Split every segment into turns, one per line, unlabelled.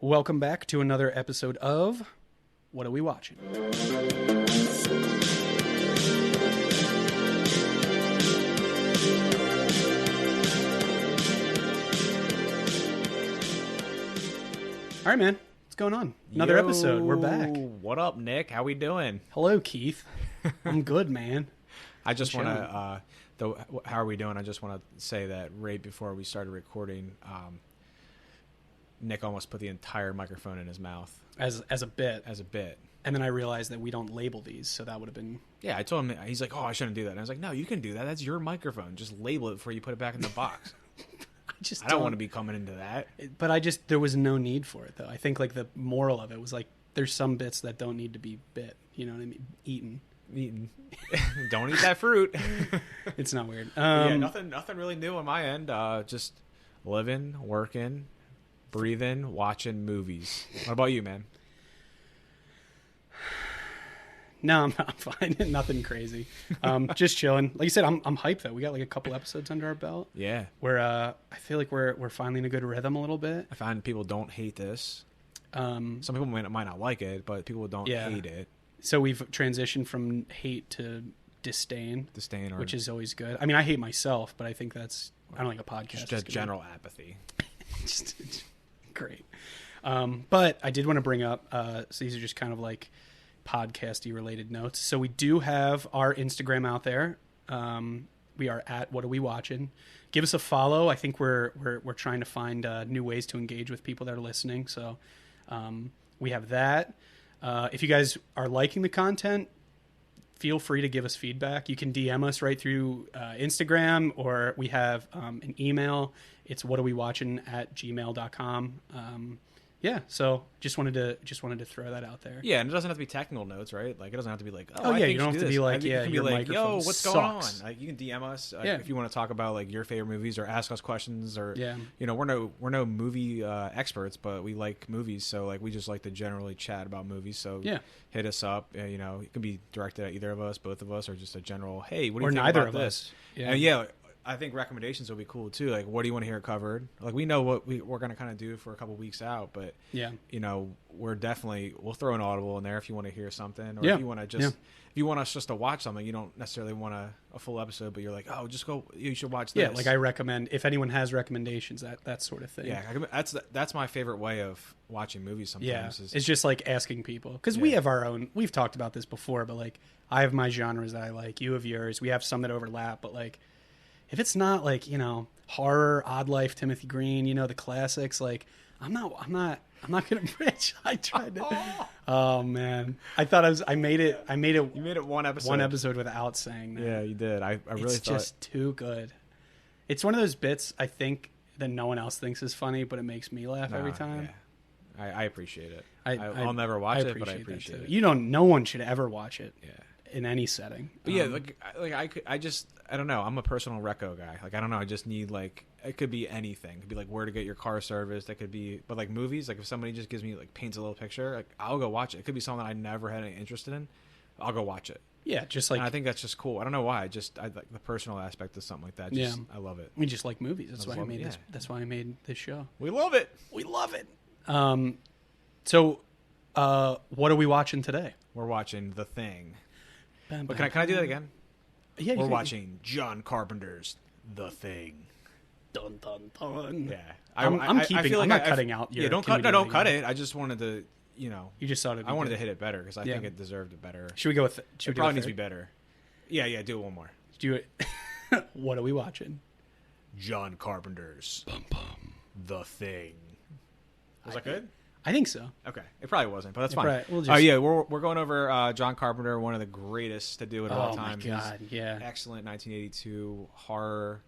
Welcome back to another episode of What Are We Watching? All right, man. What's going on? Another episode. We're back.
What up, Nick? How we doing?
Hello, Keith. I'm good, man.
I just want to, how are we doing? I just want to say that right before we started recording, Nick almost put the entire microphone in his mouth.
As a bit.
As a bit.
And then I realized that we don't label these, so that would have been...
Yeah, I told him, he's like, oh, I shouldn't do that. And I was like, no, you can do that. That's your microphone. Just label it before you put it back in the box. I don't want to be coming into that.
But there was no need for it, though. I think, like, the moral of it was, like, there's some bits that don't need to be bit. You know what I mean? Eaten.
Don't eat that fruit.
It's not weird.
Yeah, nothing really new on my end. Just living, working, breathing, watching movies. What about you, man?
No, I'm fine. Nothing crazy. Just chilling. Like you said, I'm hyped though. We got like a couple episodes under our belt.
Yeah.
Where I feel like we're finally in a good rhythm a little bit.
I find people don't hate this. Some people might not like it, but people don't hate it. So
we've transitioned from hate to disdain, which is always good. I mean, I hate myself, but I think that's I don't like a podcast.
Just general apathy.
Just great. But I did want to bring up. So these are just kind of like podcasty related notes. So we do have our Instagram out there. We are at What Are We Watching? Give us a follow. I think we're trying to find new ways to engage with people that are listening. So we have that. If you guys are liking the content, feel free to give us feedback. You can DM us right through Instagram, or we have an email. It's whatawewatching@gmail.com. Yeah, so just wanted to throw that out there.
Yeah, and it doesn't have to be technical notes, right? Like, it doesn't have to be like,
you don't have to be like,
you can be like, yo, what's
sucks.
going on? Like, you can DM us if you want to talk about like your favorite movies or ask us questions, or you know, we're no movie experts, but we like movies, so like we just like to generally chat about movies. So hit us up. You know, it can be directed at either of us, both of us, or just a general, hey, what do you think
neither
about
of
this?
Us.
Yeah. I think recommendations will be cool too. Like, what do you want to hear covered? Like, we know what we're going to kind of do for a couple weeks out, but you know, we'll throw an Audible in there if you want to hear something, or if you want to if you want us just to watch something, you don't necessarily want a full episode, but you're like, oh, just go, you should watch this.
Yeah, like I recommend if anyone has recommendations, that sort of thing.
Yeah, that's my favorite way of watching movies. Sometimes
it's just like asking people, because we have our own. We've talked about this before, but like I have my genres that I like, you have yours. We have some that overlap, but like, if it's not like, you know, horror, Odd Life, Timothy Green, you know, the classics, like I'm not gonna bridge. I tried to. Oh man, I thought I made it. You
made it one episode
without saying that.
Yeah, you did. I really
it's just too good. It's one of those bits I think that no one else thinks is funny, but it makes me laugh every time.
Yeah. I appreciate it. I'll never watch it, but I appreciate it.
No one should ever watch it. Yeah. In any setting.
But I don't know. I'm a personal reco guy. Like, I don't know. I just need, like, it could be anything. It could be like where to get your car serviced. That could be, but like movies, like if somebody just gives me like paints a little picture, like I'll go watch it. It could be something I never had any interest in. I'll go watch it.
Yeah, just like,
and I think that's just cool. I don't know why. I like the personal aspect of something like that. I love it.
We just like movies. That's why I made this. That's why I made this show.
We love it.
So, what are we watching today?
We're watching The Thing. But can I do that again?
Yeah,
we're watching John Carpenter's The Thing.
Dun dun dun.
Yeah,
I'm keeping. I'm not cutting out.
Don't cut it. I just wanted to, you know.
You just thought it.
I wanted to hit it better because I think it deserved it better.
Should we go with?
It probably needs to be better. Yeah. Do it one more.
Do it. What are we watching?
John Carpenter's The Thing. Was that good?
I think so.
Okay, it probably wasn't, but that's fine.
Right.
We're going over John Carpenter, one of the greatest to do it all time.
Oh my God, yeah,
excellent 1982 horror,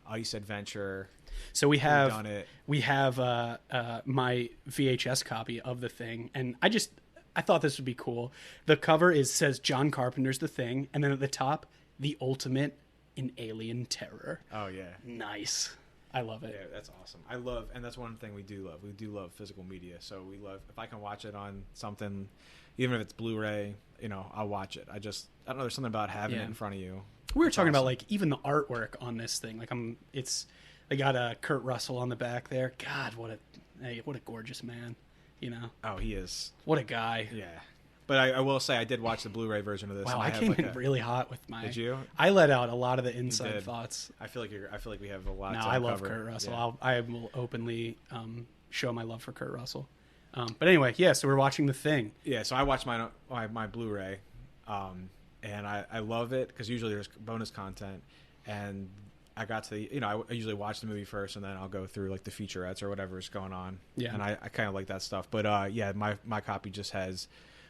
ice adventure.
So we have my VHS copy of The Thing, and I thought this would be cool. The cover says John Carpenter's The Thing, and then at the top, the ultimate in alien terror.
Oh yeah,
nice. I love it.
Yeah, that's awesome. And that's one thing we do love. We do love physical media. So we love, if I can watch it on something, even if it's Blu-ray, you know, I'll watch it. I don't know, there's something about having it in front of you.
We were talking about like even the artwork on this thing. Like they got Kurt Russell on the back there. God, what a gorgeous man. You know?
Oh, he is.
What a guy.
Yeah. But I will say I did watch the Blu-ray version of this.
Wow,
and
I came in really hot with my.
Did you?
I let out a lot of the inside thoughts.
I feel like we have a lot.
No,
to
I love
uncover.
Kurt Russell.
Yeah.
I will openly show my love for Kurt Russell. But anyway, yeah. So we're watching The Thing.
Yeah. So I watched my Blu-ray, and I love it because usually there's bonus content, and I got to I usually watch the movie first and then I'll go through like the featurettes or whatever's going on.
Yeah.
And I kind of like that stuff. But yeah, my copy just has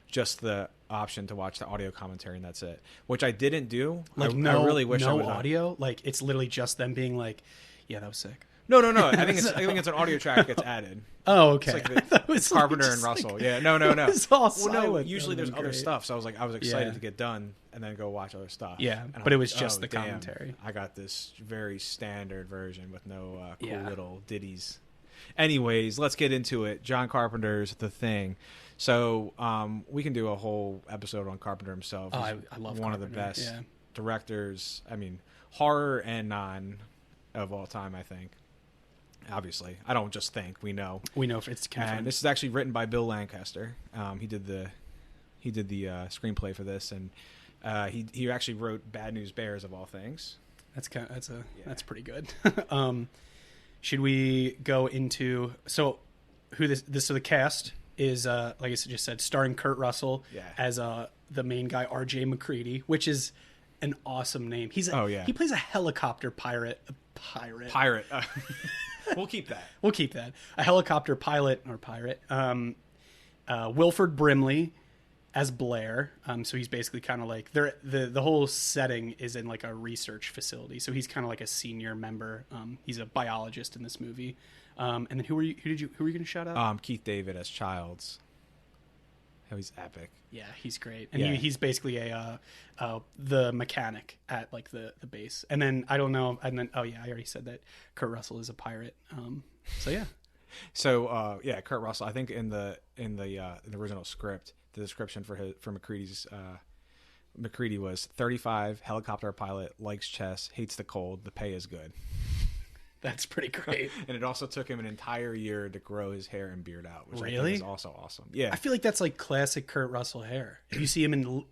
just the option to watch the audio commentary and that's it, which I didn't do.
Like
I really wish I would
audio. Like it's literally just them being like, yeah, that was sick.
No. I think it's an audio track that gets added.
Oh, okay.
It's like the Carpenter and Russell. Like, yeah, no.
It's all silent.
Usually there's other stuff, so I was excited to get done and then go watch other stuff.
Yeah,
and
but it was just the commentary.
I got this very standard version with no cool little ditties. Anyways, let's get into it. John Carpenter's The Thing. So we can do a whole episode on Carpenter himself.
I love
one
Carpenter.
of the best directors. I mean, horror and non of all time. I think. Obviously, I don't just think. We know
it's confirmed.
And this is actually written by Bill Lancaster. He did the screenplay for this, and he actually wrote Bad News Bears of all things.
That's pretty good. Should we go into so the cast is like I just said, starring Kurt Russell as the main guy, R.J. McCready, which is an awesome name. He plays a helicopter pirate.
Pirate. We'll keep that. A helicopter pilot or pirate. Wilford Brimley as Blair. So he's basically kind of like the whole setting is in like a research facility. So he's kind of like a senior member. He's a biologist in this movie. And then who were you going to shout out? Keith David as Childs. Oh, he's epic.
Yeah, he's great. And he's basically the mechanic at like the base. And then I don't know. And then I already said that Kurt Russell is a pirate. So yeah.
So Kurt Russell. I think in the original script, the description for McCready's McCready was 35, helicopter pilot, likes chess, hates the cold, the pay is good.
That's pretty great.
And it also took him an entire year to grow his hair and beard out, which I think is also awesome. Yeah.
I feel like that's like classic Kurt Russell hair. You see him in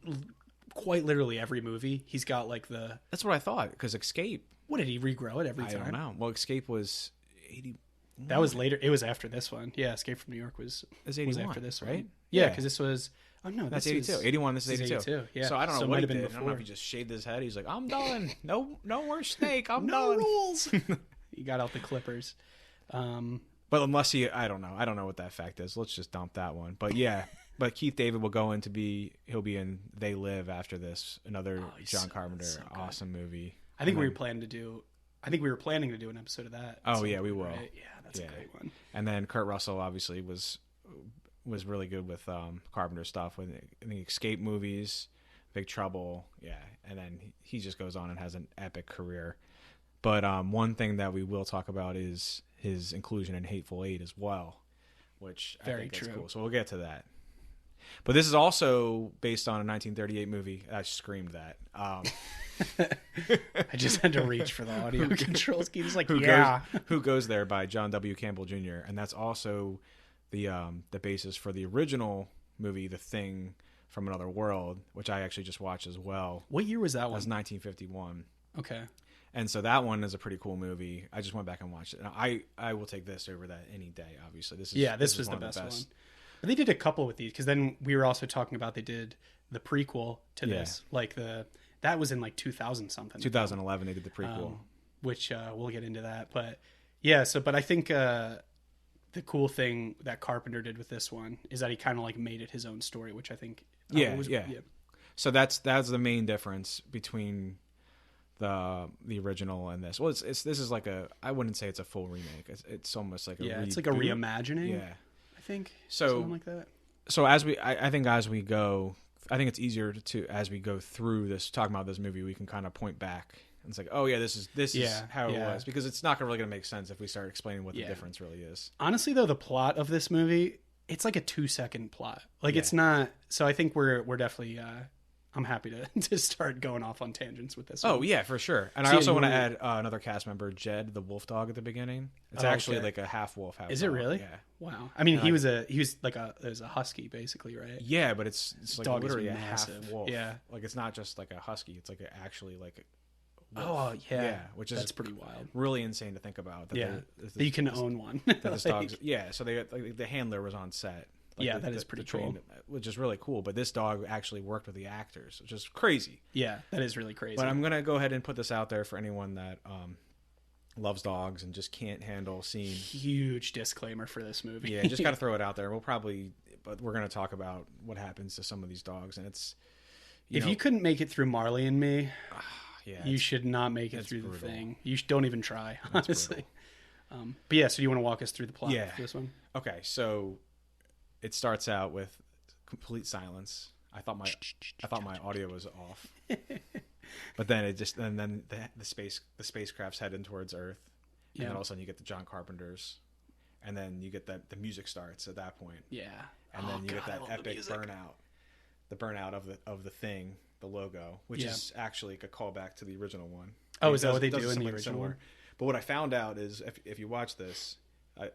quite literally every movie. He's got like the...
That's what I thought, because Escape...
What, did he regrow it every time?
I don't know. Well, Escape was 80...
That was later. It was after this one. Yeah, Escape from New York was
81,
was after this one.
Right?
Yeah, because this was... Oh, no,
that's 82. 81, this is 82.
Yeah.
So I don't know what he did. I don't know if he just shaved his head. He's like, I'm done. No more snake. I'm done.
No rules. He got out the clippers.
But unless I don't know. I don't know what that fact is. Let's just dump that one. But yeah, but Keith David will go he'll be in They Live after this, another John Carpenter awesome movie.
I think we were planning to do an episode of that.
Oh yeah, we will.
Right? Yeah, that's a great one.
And then Kurt Russell obviously was really good with Carpenter stuff with the Escape movies, Big Trouble, and then he just goes on and has an epic career. But one thing that we will talk about is his inclusion in Hateful Eight as well, which I think is cool. So we'll get to that. But this is also based on a 1938 movie. I screamed that.
I just had to reach for the audio controls. He's like,
Who Goes There by John W. Campbell Jr. And that's also the basis for the original movie, The Thing from Another World, which I actually just watched as well.
What year was that one?
That was 1951.
Okay.
And so that one is a pretty cool movie. I just went back and watched it. And I will take this over that any day, obviously. This was the best one. But
they did a couple with these, because then we were also talking about they did the prequel to this. Like that was in like 2000 something.
2011 they did the prequel.
Which we'll get into that. But yeah, but I think the cool thing that Carpenter did with this one is that he kind of like made it his own story, which I think was.
So that's the main difference between the original and this. Well, this is like I wouldn't say it's a full remake. It's almost like
it's like a reimagining.
Yeah,
I think
something
like that.
So I think as we go, I think it's easier to as we go through this talking about this movie, we can kind of point back and it's like, oh yeah, this is how it was, because it's not really going to make sense if we start explaining what the difference really is.
Honestly, though, the plot of this movie, it's like a 2-second plot. Like it's not. So I think we're definitely I'm happy to start going off on tangents with this.
Oh yeah, for sure. And I also want to add another cast member, Jed, the wolf dog at the beginning. It's actually like a half wolf, half
Is
dog.
it really?
Yeah.
Wow. I mean, he was like a husky basically, right?
Yeah, but it's like
dog
literally
is
a half
massive.
wolf.
Yeah.
Like it's not just like a husky. It's like actually like a wolf.
Oh yeah.
Yeah, which is
that's pretty wild.
Really insane to think about.
That you can own one.
That this dog's, yeah. So they like, the handler was on set. Like
that is pretty cool.
Which is really cool. But this dog actually worked with the actors, which is crazy.
Yeah, that is really crazy.
But I'm going to go ahead and put this out there for anyone that loves dogs and just can't handle seeing...
Huge disclaimer for this movie.
Yeah, just got to throw it out there. But we're going to talk about what happens to some of these dogs. And it's...
If you couldn't make it through Marley and Me, you should not make it through
brutal.
The Thing. You don't even try, honestly. But yeah, so do you want to walk us through the plot for this one?
Okay, so... It starts out with complete silence. I thought my audio was off, but then then the spacecraft's heading towards Earth, and then all of a sudden you get the John Carpenters, and then you get the music starts at that point.
Yeah,
and then you get that epic burnout, the burnout of the Thing, the logo, which is actually a callback to the original one.
Oh, is that what they do in the original one?
But what I found out is if you watch this.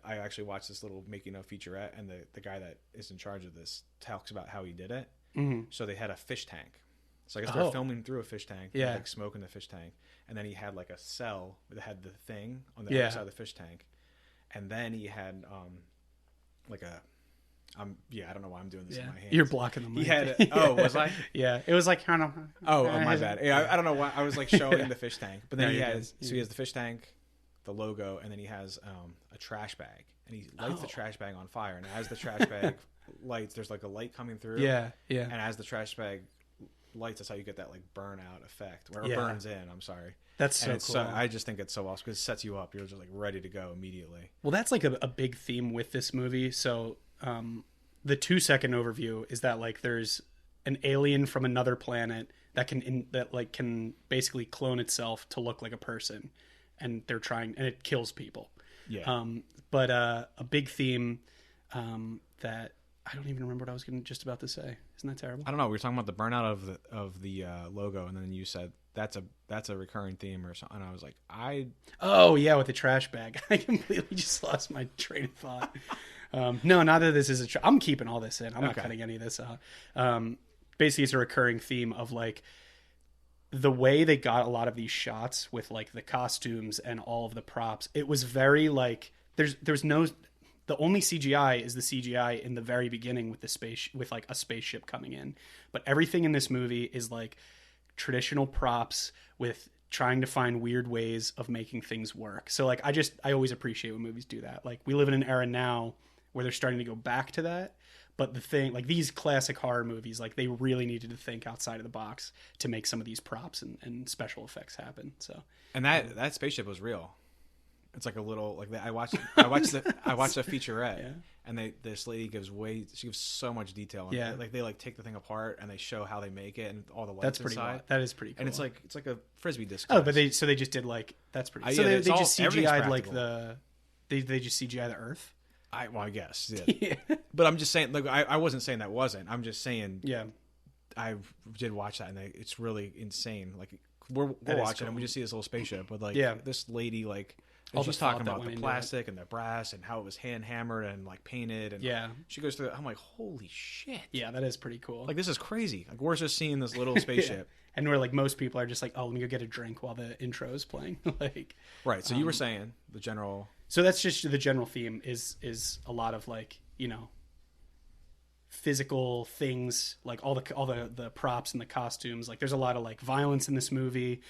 I actually watched this little making of featurette, and the guy that is in charge of this talks about how he did it. Mm-hmm. So they had a fish tank. So I guess they're filming through a fish tank, like smoke in the fish tank, and then he had like a cell that had the Thing on the other side of the fish tank, and then he had like a. I don't know why I'm doing this in my hands.
You're blocking the mic.
He had. Was I?
Yeah, it was like kind of.
Oh, my bad. Yeah, I don't know why I was like showing the fish tank, but then he has the fish tank, the logo, and then he has a trash bag, and he lights the trash bag on fire, and as the trash bag lights, there's like a light coming through, and as the trash bag lights, that's how you get that like burnout effect where it burns in. I'm sorry,
that's so cool.
I just think it's so awesome because it sets you up. You're just like ready to go immediately.
Well, that's like a big theme with this movie. So the 2-second overview is that like there's an alien from another planet that can basically clone itself to look like a person. And they're trying, and it kills people. Yeah. But a big theme that I don't even remember what I was just about to say. Isn't that terrible?
I don't know. We were talking about the burnout of the logo, and then you said that's a recurring theme or something. And I was like,
Oh yeah, with the trash bag. I completely just lost my train of thought. No, not that this is I'm keeping all this in. I'm not cutting any of this out. Basically, it's a recurring theme of like. The way they got a lot of these shots with like the costumes and all of the props, it was very like there's no the only CGI is the CGI in the very beginning with like a spaceship coming in, but everything in this movie is like traditional props with trying to find weird ways of making things work. So like I always appreciate when movies do that. Like we live in an era now where they're starting to go back to that. But the thing, like these classic horror movies, like they really needed to think outside of the box to make some of these props and special effects happen. So,
and that spaceship was real. It's like a little like I watched a featurette, and this lady gives so much detail. On it. Like they like take the thing apart and they show how they make it and all the lights inside.
That is pretty cool.
And it's like a frisbee disc.
Oh, but they just did like that's pretty. So they just CGI'd like they just CGI the Earth.
I guess, yeah. But I'm just saying, like, I wasn't saying that wasn't. I'm just saying, I did watch that, and it's really insane. Like, we're watching, and we just see this little spaceship, but like, this lady, like, she's talking about the plastic and the brass and how it was hand hammered and like painted, and she goes through. I'm like, holy shit!
Yeah, that is pretty cool.
Like, this is crazy. Like, we're just seeing this little spaceship.
And where like most people are just like, oh, let me go get a drink while the intro is playing. Like,
right. So you were saying the general.
So that's just the general theme is a lot of like, physical things, like all the props and the costumes. Like there's a lot of like violence in this movie.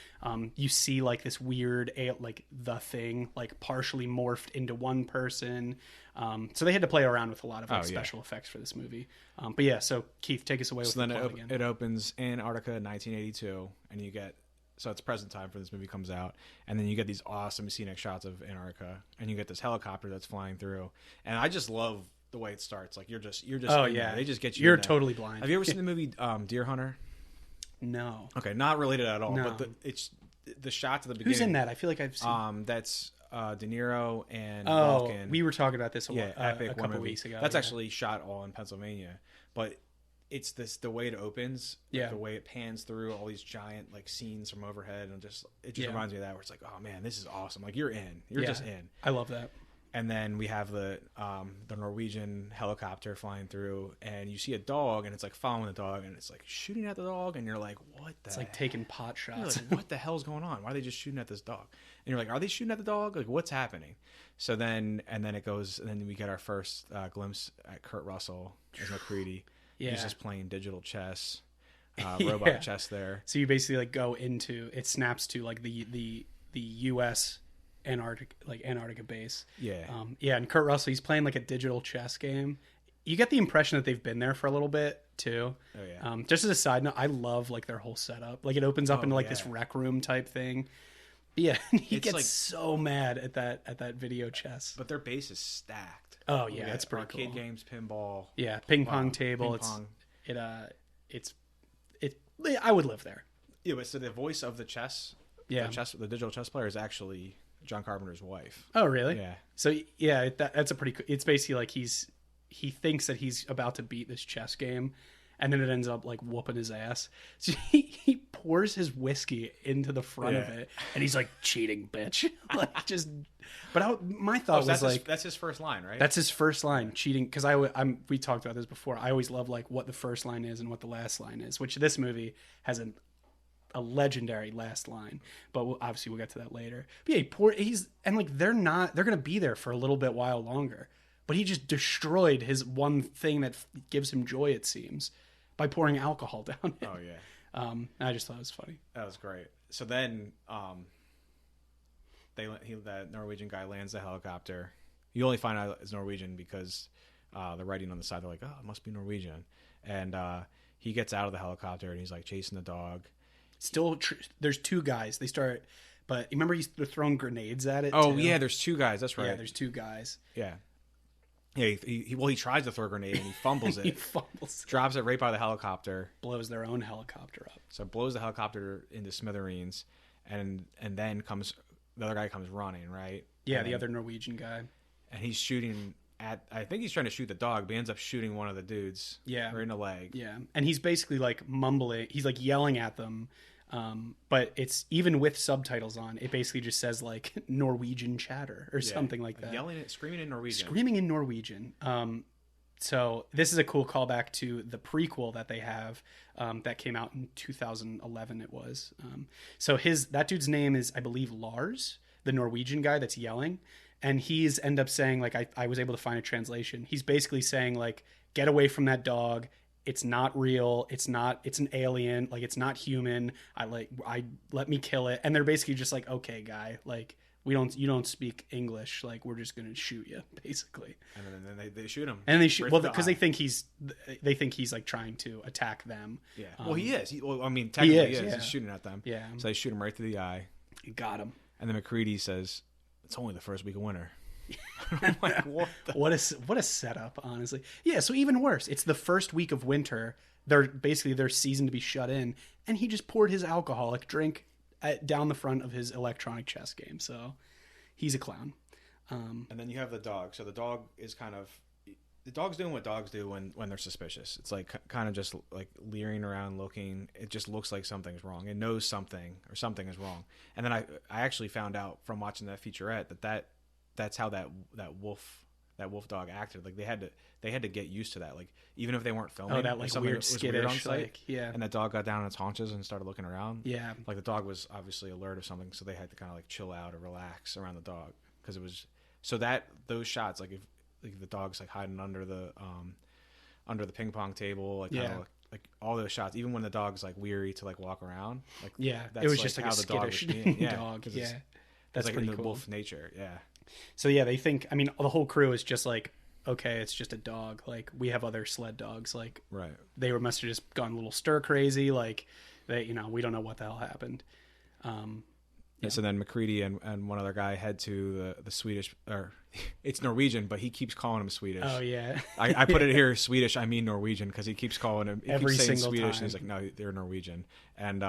You see like this weird like the Thing like partially morphed into one person. So they had to play around with a lot of like, special effects for this movie. But yeah, so Keith, take us away with the plot again.
It opens Antarctica in 1982, and you get. So it's present time for this movie comes out, and then you get these awesome scenic shots of Antarctica, and you get this helicopter that's flying through, and I just love the way it starts. Like you're just
oh yeah,
there. They just get you.
You're totally blind.
Have you ever seen the movie Deer Hunter?
No.
Okay, not related at all.
No.
But it's the shots at the beginning.
Who's in that? I feel like I've seen.
That's De Niro and
Walken. We were talking about this
epic
a couple weeks ago.
That's actually shot all in Pennsylvania, but it's the way it opens,
yeah,
the way it pans through all these giant like scenes from overhead, and it just reminds me of that, where it's like, oh man, this is awesome. Like you're just in.
I love that.
And then we have the Norwegian helicopter flying through, and you see a dog, and it's like following the dog, and it's like shooting at the dog, and you're like, what the?
It's like taking pot shots.
You're like, what the hell's going on? Why are they just shooting at this dog? And you're like, are they shooting at the dog? Like, what's happening? So then it goes, and then we get our first glimpse at Kurt Russell as McCready.
Yeah.
He's just playing digital chess, robot chess there.
So you basically like go into, it snaps to like the U.S. Antarctica base.
Yeah.
And Kurt Russell, he's playing like a digital chess game. You get the impression that they've been there for a little bit too.
Oh yeah.
Just as a side note, I love like their whole setup. Like it opens up into like this rec room type thing. But yeah, he gets like, so mad at that video chess.
But their base is stacked.
Oh yeah, it's pretty
arcade
cool.
games, pinball.
Yeah, ping pong table. I would live there.
Yeah, but so the voice of the the digital chess player is actually John Carpenter's wife.
Oh really?
Yeah.
So yeah, that's a pretty. It's basically like he thinks that he's about to beat this chess game, and then it ends up like whooping his ass. So he pours his whiskey into the front of it, and he's like, cheating bitch. Like just. But my thought was like,
that's his first line, right?
That's his first line, cheating. Because we talked about this before. I always love like what the first line is and what the last line is, which this movie has a legendary last line. But obviously we'll get to that later. But yeah, they're gonna be there for a little bit while longer. But he just destroyed his one thing that gives him joy, it seems, by pouring alcohol down it.
Oh yeah.
I just thought it was funny.
That was great. So then, that Norwegian guy lands the helicopter. You only find out it's Norwegian because the writing on the side, they're like, oh, it must be Norwegian. And he gets out of the helicopter and he's like chasing the dog.
Still, there's two guys. They start, but remember they're throwing grenades at it.
Oh
too?
Yeah, there's two guys. That's right.
Yeah, there's two guys.
Yeah. Yeah, he tries to throw a grenade and he fumbles it. Drops it right by the helicopter.
Blows their own helicopter up.
So blows the helicopter into smithereens, and then the other guy comes running, right?
Yeah, the other Norwegian guy.
And he's shooting I think he's trying to shoot the dog, but he ends up shooting one of the dudes.
Yeah.
Right in the leg.
Yeah. And he's basically like mumbling. He's like yelling at them. But it's even with subtitles on, it basically just says like Norwegian chatter or something like that.
Screaming in Norwegian.
Screaming in Norwegian. So this is a cool callback to the prequel that they have that came out in 2011. It was. So that dude's name is, I believe, Lars, the Norwegian guy that's yelling. And he's end up saying, like, I was able to find a translation. He's basically saying, like, get away from that dog. It's not real. It's an alien. Like, it's not human. Let me kill it. And they're basically just like, okay, guy, like, you don't speak English. Like, we're just going to shoot you, basically.
And then they shoot him.
And they shoot, well, because they think he's like trying to attack them.
Yeah. Well, he is. Technically he is.
Yeah.
He's shooting at them.
Yeah.
So they shoot him right through the eye.
You got him.
And then McCready says, it's only the first week of winter. I'm like,
what a setup, honestly. Yeah, so even worse. It's the first week of winter. They're season to be shut in, and he just poured his alcoholic drink down the front of his electronic chess game. So he's a clown.
And then you have the dog. So the dog's doing what dogs do when they're suspicious. It's like kind of just like leering around, looking. It just looks like something's wrong. It knows something or something is wrong. And then I actually found out from watching that featurette that's how that wolf dog acted. Like they had to get used to that. Like even if they weren't filming,
that like weird skittish on site, like, yeah.
And that dog got down on its haunches and started looking around.
Yeah,
like the dog was obviously alert of something, so they had to kind of like chill out or relax around the dog because it was so that those shots like if like the dog's like hiding under the ping pong table, like kind of like all those shots, even when the dog's like weary to like walk around, like
it was just like a skittish dog.
Yeah, that's like in the wolf nature. Yeah.
So yeah, they think. I mean, the whole crew is just like, okay, it's just a dog. Like we have other sled dogs. Like
right.
They must have just gone a little stir crazy. Like they, we don't know what the hell happened.
Yeah. So then McCready and one other guy head to the Swedish or it's Norwegian, but he keeps calling him Swedish.
Oh yeah.
I put it here Swedish. I mean Norwegian because he keeps calling him. He
Every
keeps saying
single
Swedish,
time.
and he's like, no, they're Norwegian. And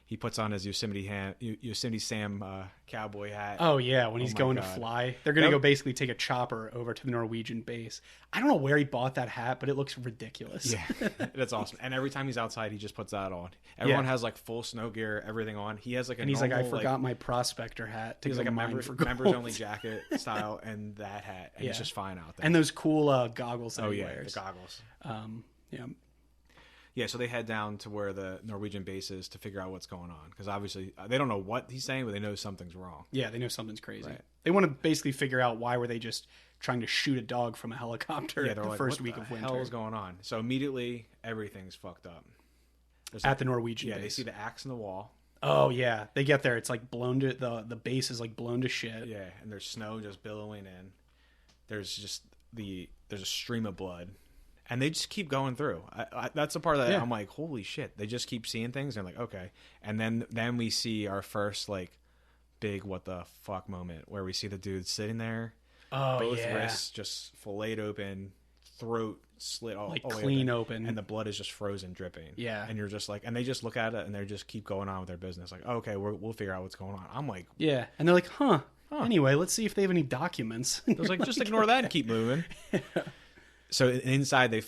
he puts on his Yosemite Sam cowboy hat.
Oh yeah, when he's going to
God.
fly, they're gonna go basically take a chopper over to the Norwegian base. I don't know where he bought that hat, but it looks ridiculous.
Yeah, that's awesome. And every time he's outside, he just puts that on. Everyone has like full snow gear, everything on. He has like a
and he's
normal,
like, I forgot my prospector hat.
He's
go
like a
mine for
members
gold.
only jacket style and that hat, and he's just fine out there.
And those cool goggles that he
the
wears.
goggles.
Yeah.
Yeah, so they head down to where the Norwegian base is to figure out what's going on. Because obviously, they don't know what he's saying, but they know something's wrong.
Yeah, they know something's crazy.
Right.
They want to basically figure out why were they just trying to shoot a dog from a helicopter
Yeah, they're
the
like,
first
what
week
the
of winter.
hell is going on? So immediately, everything's fucked up.
At the Norwegian base.
Yeah, they see the axe in the wall.
Oh, yeah. They get there. It's like blown to... The base is like blown to shit.
Yeah, and there's snow just billowing in. There's a stream of blood. And they just keep going through. That's the part that I'm like, holy shit. They just keep seeing things. And I'm like, okay. And then we see our first, like, big what the fuck moment where we see the dude sitting there.
Oh,
both
yeah.
wrists just filleted open, throat slit all
Like
all the way
clean open.
and the blood is just frozen, dripping.
Yeah.
And you're just like, and they just look at it and they just keep going on with their business. Like, okay, we'll figure out what's going on. I'm like,
Yeah. And they're like, huh. Anyway, let's see if they have any documents.
I was like, just ignore that and keep moving. So inside they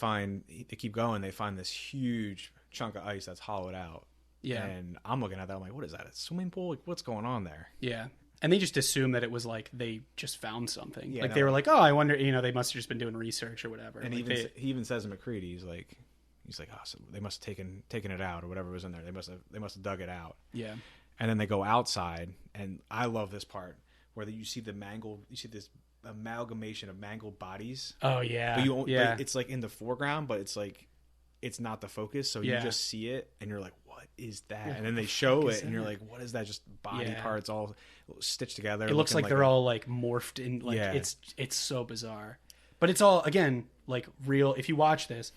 keep going. They find this huge chunk of ice that's hollowed out.
Yeah.
And I'm looking at that. I'm like, what is that? A swimming pool? Like, what's going on there?
Yeah. And they just assume that it was like they just found something.
Yeah,
like
no.
they were like, oh, I wonder, they must have just been doing research or whatever.
And
like
he even says to McCready, he's like, oh, so they must have taken it out or whatever was in there. They must have dug it out.
Yeah.
And then they go outside, and I love this part where you see this amalgamation of mangled bodies.
Oh yeah.
But it's like in the foreground, but it's like it's not the focus, so you just see it and you're like, what is that? And then they show it and you're like, what is that? Just body parts all stitched together.
It looks like they're all like morphed in, like it's so bizarre. But it's all, again, like real. If you watch this,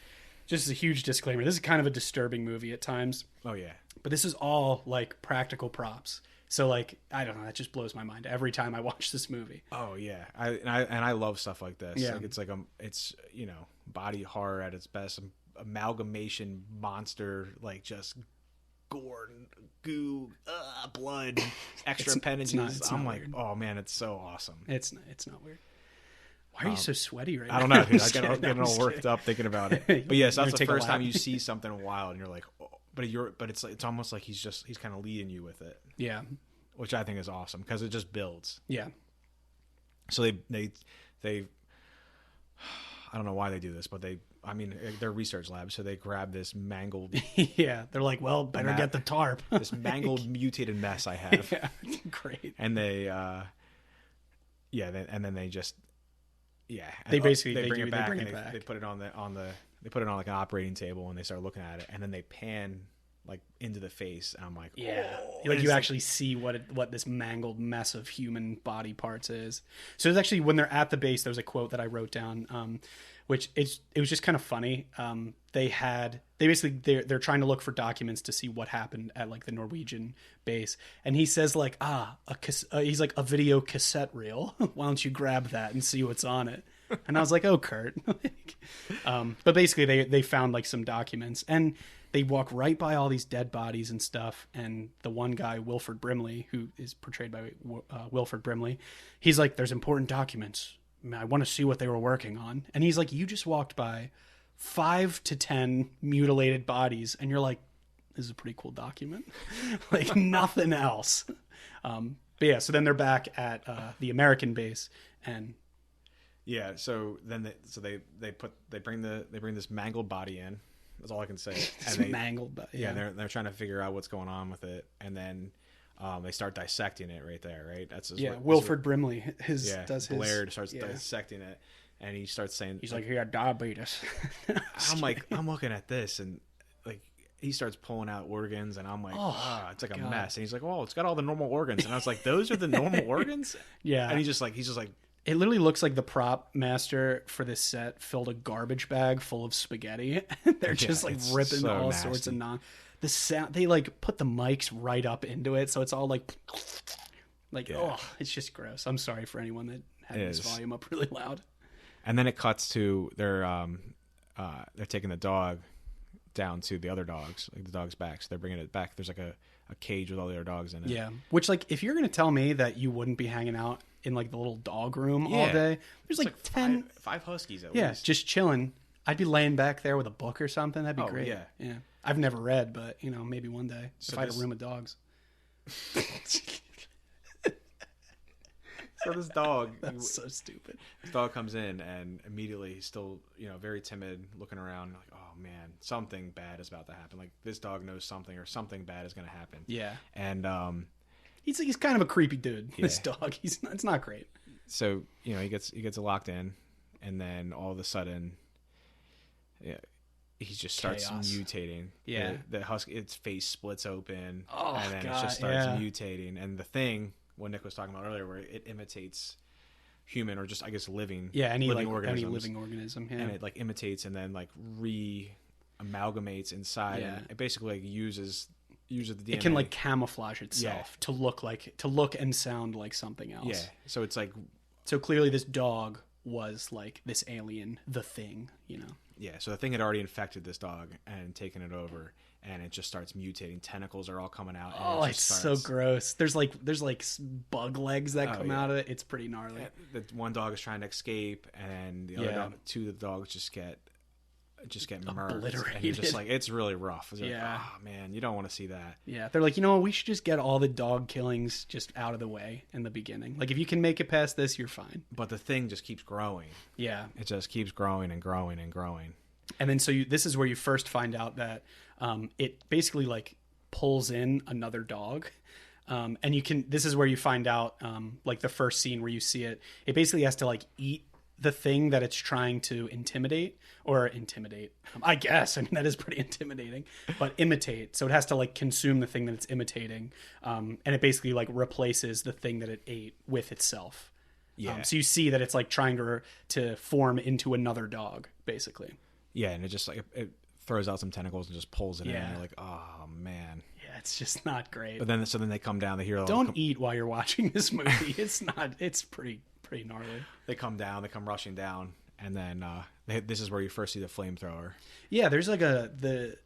just as a huge disclaimer, this is kind of a disturbing movie at times.
Oh yeah.
But this is all like practical props. So like, I don't know, that just blows my mind every time I watch this movie.
Oh yeah. I love stuff like this.
Yeah.
Like it's body horror at its best. Amalgamation monster, like just gore, goo, blood, extra appendages. I'm like,
weird.
oh man, it's so awesome.
It's not weird. Why are you so sweaty right now?
I don't know, dude. I get getting all worked up thinking about it. But yes, that's the
take a
first
lap.
time you see something wild, and you're like, oh, but it's almost like he's kind of leading you with it.
Yeah.
Which I think is awesome because it just builds.
Yeah.
So they I don't know why they do this, but they're research labs, so they grab this mangled
yeah, they're like, well, better get the tarp.
this mangled mutated mess I have.
Yeah, great.
And they then they just
they basically
they bring it back.
They
put it on they put it on like an operating table and they start looking at it, and then they pan like into the face, and I'm like,
like you actually see what this mangled mess of human body parts is. So it's actually, when they're at the base, there's a quote that I wrote down, which it was just kind of funny. They're trying to look for documents to see what happened at like the Norwegian base, and he says like, he's like, a video cassette reel. Why don't you grab that and see what's on it? And I was like, oh, Kurt. But basically they found like some documents, and they walk right by all these dead bodies and stuff. And the one guy, Wilford Brimley, who is portrayed by Wilford Brimley, he's like, there's important documents. I want to see what they were working on. And he's like, you just walked by 5 to 10 mutilated bodies, and you're like, this is a pretty cool document. Like nothing else. But yeah, so then they're back at the American base, and
so then they bring this mangled body in. That's all I can say.
It's mangled, but
they're trying to figure out what's going on with it, and then they start dissecting it right there. Right,
Wilford Brimley
Blair starts dissecting it, and he starts saying,
he's like, he had diabetes.
I'm looking at this, and like he starts pulling out organs, and I'm like, it's like a mess. And he's like, oh, it's got all the normal organs, and I was like, those are the normal organs?
Yeah.
And he's just like.
It literally looks like the prop master for this set filled a garbage bag full of spaghetti. They're just like ripping
so
all
nasty.
sorts of the sound. They like put the mics right up into it, so it's all like it's just gross. I'm sorry for anyone that having this volume up really loud.
And then it cuts to they're taking the dog down to the other dogs, like the dog's back. So they're bringing it back. There's like a cage with all the other dogs in it.
Yeah. Which, like, if you're going to tell me that you wouldn't be hanging out in, like, the little dog room all day, there's like 10...
Five huskies at least.
Yeah, just chilling. I'd be laying back there with a book or something. That'd be great. Yeah. I've never read, but, you know, maybe one day if I had a room of dogs.
So this dog...
That's so stupid.
This dog comes in and immediately he's still, you know, very timid, looking around like, oh man, something bad is about to happen. Like this dog knows something or something bad is going to happen.
Yeah.
And
he's kind of a creepy dude, this dog. It's not great.
So, you know, he gets locked in and then all of a sudden he just starts mutating.
Yeah.
The husky, its face splits open
and
then it just starts mutating. And the thing, what Nick was talking about earlier, where it imitates human or just, I guess, living living
organism. Yeah.
And it like imitates and then like re-amalgamates inside. Yeah. And it basically like uses the DNA.
It can like camouflage itself to look and sound like something else.
Yeah. So it's like,
so clearly this dog was like this alien, the thing, you know.
Yeah, so the thing had already infected this dog and taken it over, and it just starts mutating. Tentacles are all coming out. And
it's so gross. There's like bug legs that come out of it. It's pretty gnarly.
The one dog is trying to escape, and the other dog, two of the dogs just get murdered.
Obliterated.
And you're just like, it's really rough. It's like, oh man, you don't want to see that.
Yeah, they're like, you know what? We should just get all the dog killings just out of the way in the beginning. Like, if you can make it past this, you're fine.
But the thing just keeps growing.
Yeah,
it just keeps growing and growing and growing.
And then this is where you first find out that it basically like pulls in another dog. And this is where you find out like the first scene where you see it basically has to like eat the thing that it's trying to intimidate. I guess. I mean, that is pretty intimidating, but imitate. So it has to like consume the thing that it's imitating. And it basically like replaces the thing that it ate with itself. Yeah. So you see that it's like trying to form into another dog, basically.
Yeah. And it just like, it throws out some tentacles and just pulls it in. And you're like, oh man.
Yeah. It's just not great.
But then they come down, they hear,
don't eat while you're watching this movie. It's pretty gnarly.
They come rushing down. And then this is where you first see the flamethrower.
Yeah, there's like the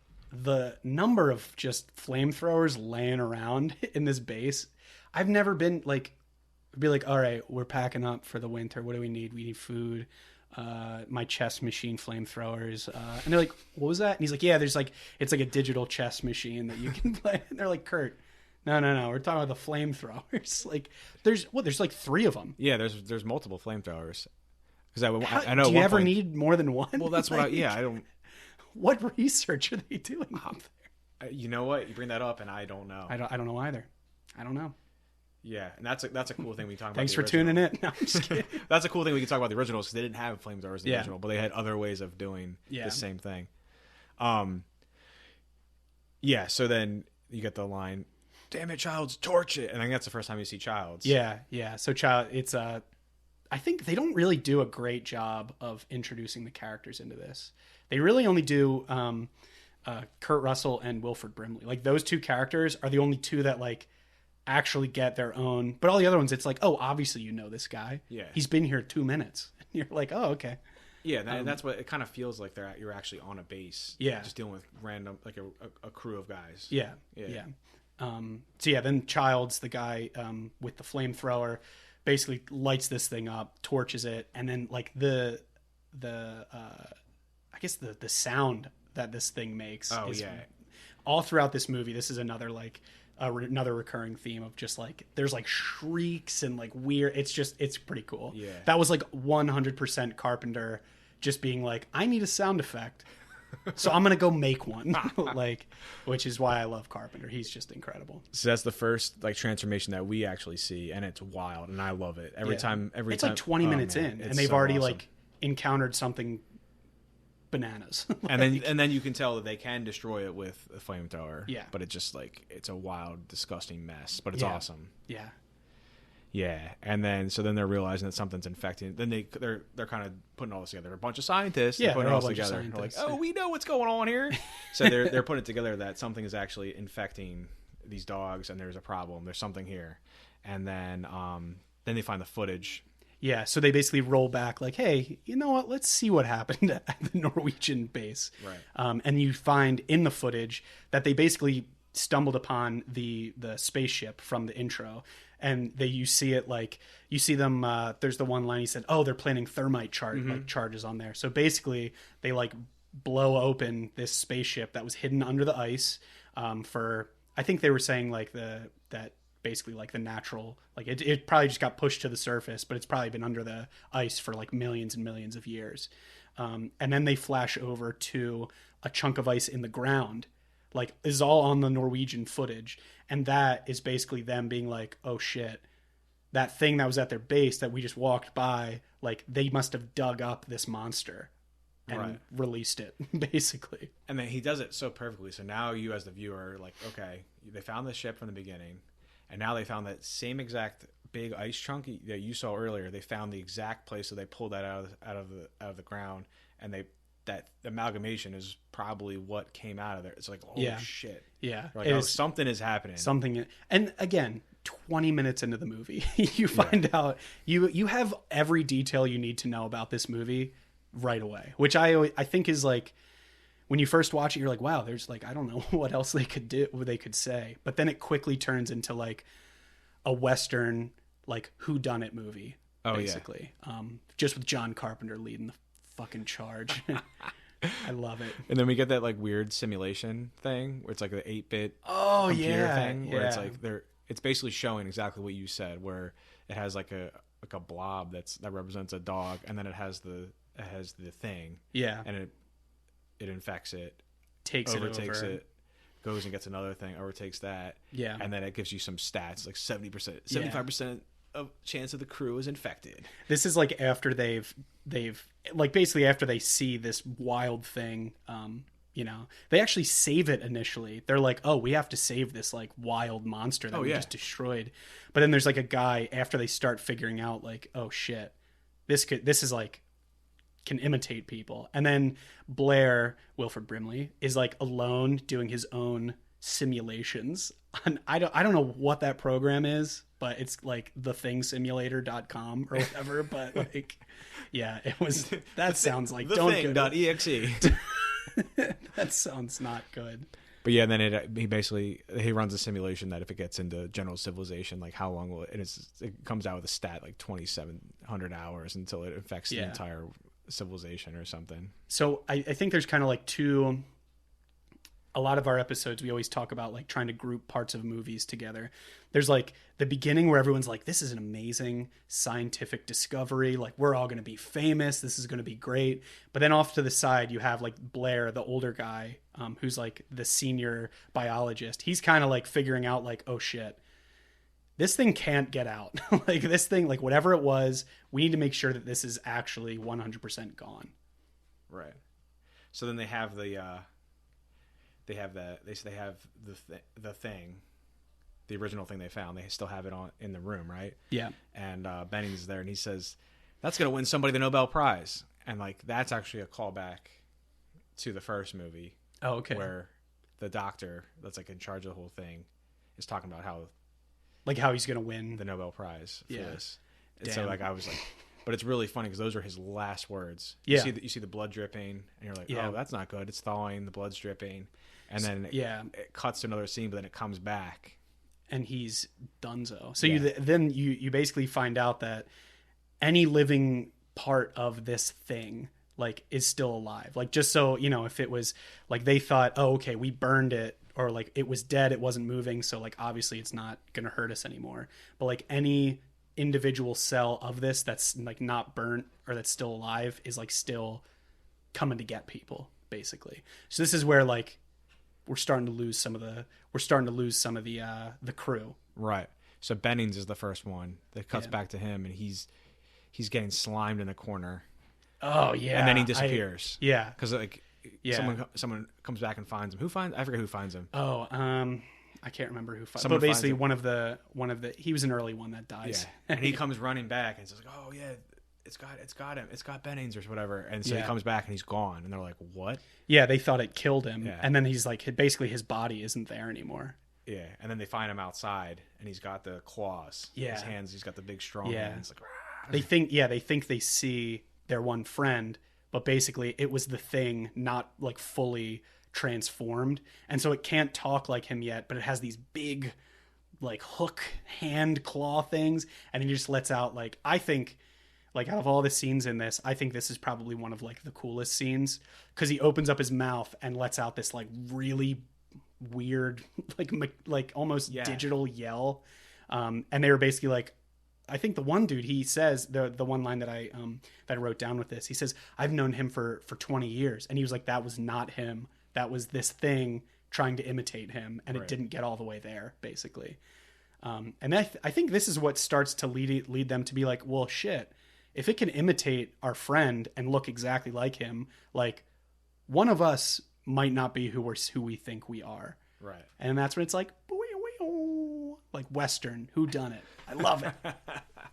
number of just flamethrowers laying around in this base. I've never been like, be like, all right, we're packing up for the winter. What do we need? We need food. My chess machine flamethrowers. And they're like, what was that? And he's like, yeah, it's like a digital chess machine that you can play. And they're like, Kurt, no. We're talking about the flamethrowers. Like, there's like 3 of them.
Yeah, there's multiple flamethrowers. Because I know.
Do you ever need more than one?
Well, that's what. I don't.
What research are they doing up there?
You know what? You bring that up, and I don't know.
I don't know either. I don't know.
Yeah, and that's a cool thing we talk about.
Thanks for tuning in. No, I'm just kidding.
That's a cool thing we can talk about the originals because they didn't have flamethrowers in the original, but they had other ways of doing the same thing. Yeah. So then you get the line, "Damn it, Childs, torch it," and I think that's the first time you see Childs.
Yeah. So it's I think they don't really do a great job of introducing the characters into this. They really only do Kurt Russell and Wilford Brimley. Like, those 2 characters are the only 2 that like actually get their own. But all the other ones, it's like, oh, obviously you know this guy. Yeah, he's been here 2 minutes. And you're like, oh, okay. Yeah,
that's what it kind of feels like. You're actually on a base.
Yeah,
just dealing with random like a crew of guys.
Yeah. So yeah, then Childs, the guy with the flamethrower, basically lights this thing up, torches it, and then like the I guess the sound that this thing makes is all throughout this movie. This is another like another recurring theme of just like there's like shrieks and like weird. It's pretty cool. Yeah, that was like 100% Carpenter just being like, I need a sound effect. So I'm gonna go make one, like, which is why I love Carpenter. He's just incredible.
So that's the first like transformation that we actually see, and it's wild, and I love it every time.
It's like 20 minutes in, and they've already like encountered something bananas.
Like, and then you can tell that they can destroy it with a flamethrower. Yeah, but it's just like it's a wild, disgusting mess, but it's awesome.
Yeah.
Yeah, and then they're realizing that something's infecting. Then they're kind of putting all this together. A bunch of scientists, putting it all together. They're like, oh, we know what's going on here. So they're putting it together that something is actually infecting these dogs, and there's a problem. There's something here, and then they find the footage.
Yeah, so they basically roll back like, hey, you know what? Let's see what happened at the Norwegian base.
Right.
And you find in the footage that they basically stumbled upon the spaceship from the intro. And you see it like, you see them, there's the one line he said, oh, they're planting thermite like charges on there. So basically they like blow open this spaceship that was hidden under the ice for, I think they were saying like that basically like the natural, like it probably just got pushed to the surface, but it's probably been under the ice for like millions and millions of years. And then they flash over to a chunk of ice in the ground, like is all on the Norwegian footage. And that is basically them being like, oh shit, that thing that was at their base that we just walked by, like they must have dug up this monster and released it, basically.
And then he does it so perfectly. So now you as the viewer are like, okay, they found the ship from the beginning. And now they found that same exact big ice chunk that you saw earlier. They found the exact place, so they pulled that out of the ground, and that amalgamation is probably what came out of there. It's like, oh shit,
yeah,
like, something is happening.
Something, and again, 20 minutes into the movie, you find out you have every detail you need to know about this movie right away, which I think is like. When you first watch it, you're like, wow, there's like, I don't know what else they could do, what they could say. But then it quickly turns into like a Western, like whodunit movie, basically. Yeah. Just with John Carpenter leading the fucking charge. I love it.
And then we get that like weird simulation thing where it's like the 8-bit
computer
thing where it's like it's basically showing exactly what you said, where it has like a blob that represents a dog, and then it has the thing.
Yeah.
And it infects it,
overtakes
it, goes and gets another thing, overtakes that.
Yeah.
And then it gives you some stats, like 70%, 75% of chance of the crew is infected.
This is like after they've like basically after they see this wild thing, you know, they actually save it initially. They're like, oh, we have to save this like wild monster that we just destroyed. But then there's like a guy after they start figuring out like, oh shit, this is like, can imitate people. And then Blair, Wilford Brimley, is like alone doing his own simulations. And I don't know what that program is, but it's like thethingsimulator.com or whatever. But like, yeah, it was, that sounds like
thething.exe.
That sounds not good.
But yeah, then he runs a simulation that if it gets into general civilization, like how long will it, and it comes out with a stat like 2,700 hours until it affects the entire civilization or something.
So I think there's kind of like a lot of our episodes, we always talk about like trying to group parts of movies together. There's like the beginning where everyone's like, this is an amazing scientific discovery. Like we're all going to be famous. This is going to be great. But then off to the side, you have like Blair, the older guy, who's like the senior biologist. He's kind of like figuring out like, oh shit, this thing can't get out. Like this thing, like whatever it was, we need to make sure that this is actually 100% gone.
Right. So then they have the thing, the original thing they found. They still have it in the room, right?
Yeah.
And Benning's there, and he says, "That's gonna win somebody the Nobel Prize." And like that's actually a callback to the first movie.
Oh, okay.
Where the doctor that's like in charge of the whole thing is talking about how
he's gonna win
the Nobel Prize for this. And
Damn.
so like I was like, but it's really funny because those are his last words.
Yeah.
You see the blood dripping, and you're like, oh, that's not good. It's thawing. The blood's dripping, and then it cuts to another scene, but then it comes back,
and he's donezo. So you basically find out that any living part of this thing like is still alive. Like just so you know, if it was like they thought, oh, okay, we burned it, or like it was dead, it wasn't moving, so like obviously it's not gonna hurt us anymore. But like any individual cell of this that's like not burnt or that's still alive is like still coming to get people, basically. So this is where like we're starting to lose some of the crew.
Right. So Bennings is the first one that cuts back to him, and he's getting slimed in the corner.
Oh yeah.
And then he disappears. Because like someone comes back and finds him. I forget who finds him.
Oh, I can't remember who finds him. But basically one of the he was an early one that dies.
Yeah. And he comes running back and says like, "Oh yeah, it's got him. It's got Bennings or whatever." And so he comes back and he's gone, and they're like, "What?" Yeah,
they thought it killed him. Yeah. And then he's like, basically his body isn't there anymore.
Yeah. And then they find him outside, and he's got the claws.
Yeah.
His hands, he's got the big strong hands like, "Rah."
They think they see their one friend, but basically it was the thing not like fully transformed, and so it can't talk like him yet, but it has these big like hook hand claw things, and he just lets out like, I think, like out of all the scenes in this, I think this is probably one of like the coolest scenes, because he opens up his mouth and lets out this like really weird like almost digital yell, and they were basically like, I think the one dude, he says the one line that I wrote down with this, he says, I've known him for 20 years, and he was like, that was not him, that was this thing trying to imitate him, and it didn't get all the way there, basically. And I think this is what starts to lead them to be like, well, shit, if it can imitate our friend and look exactly like him, like one of us might not be who we think we are.
Right.
And that's when it's like, like Western, who done it? I love it.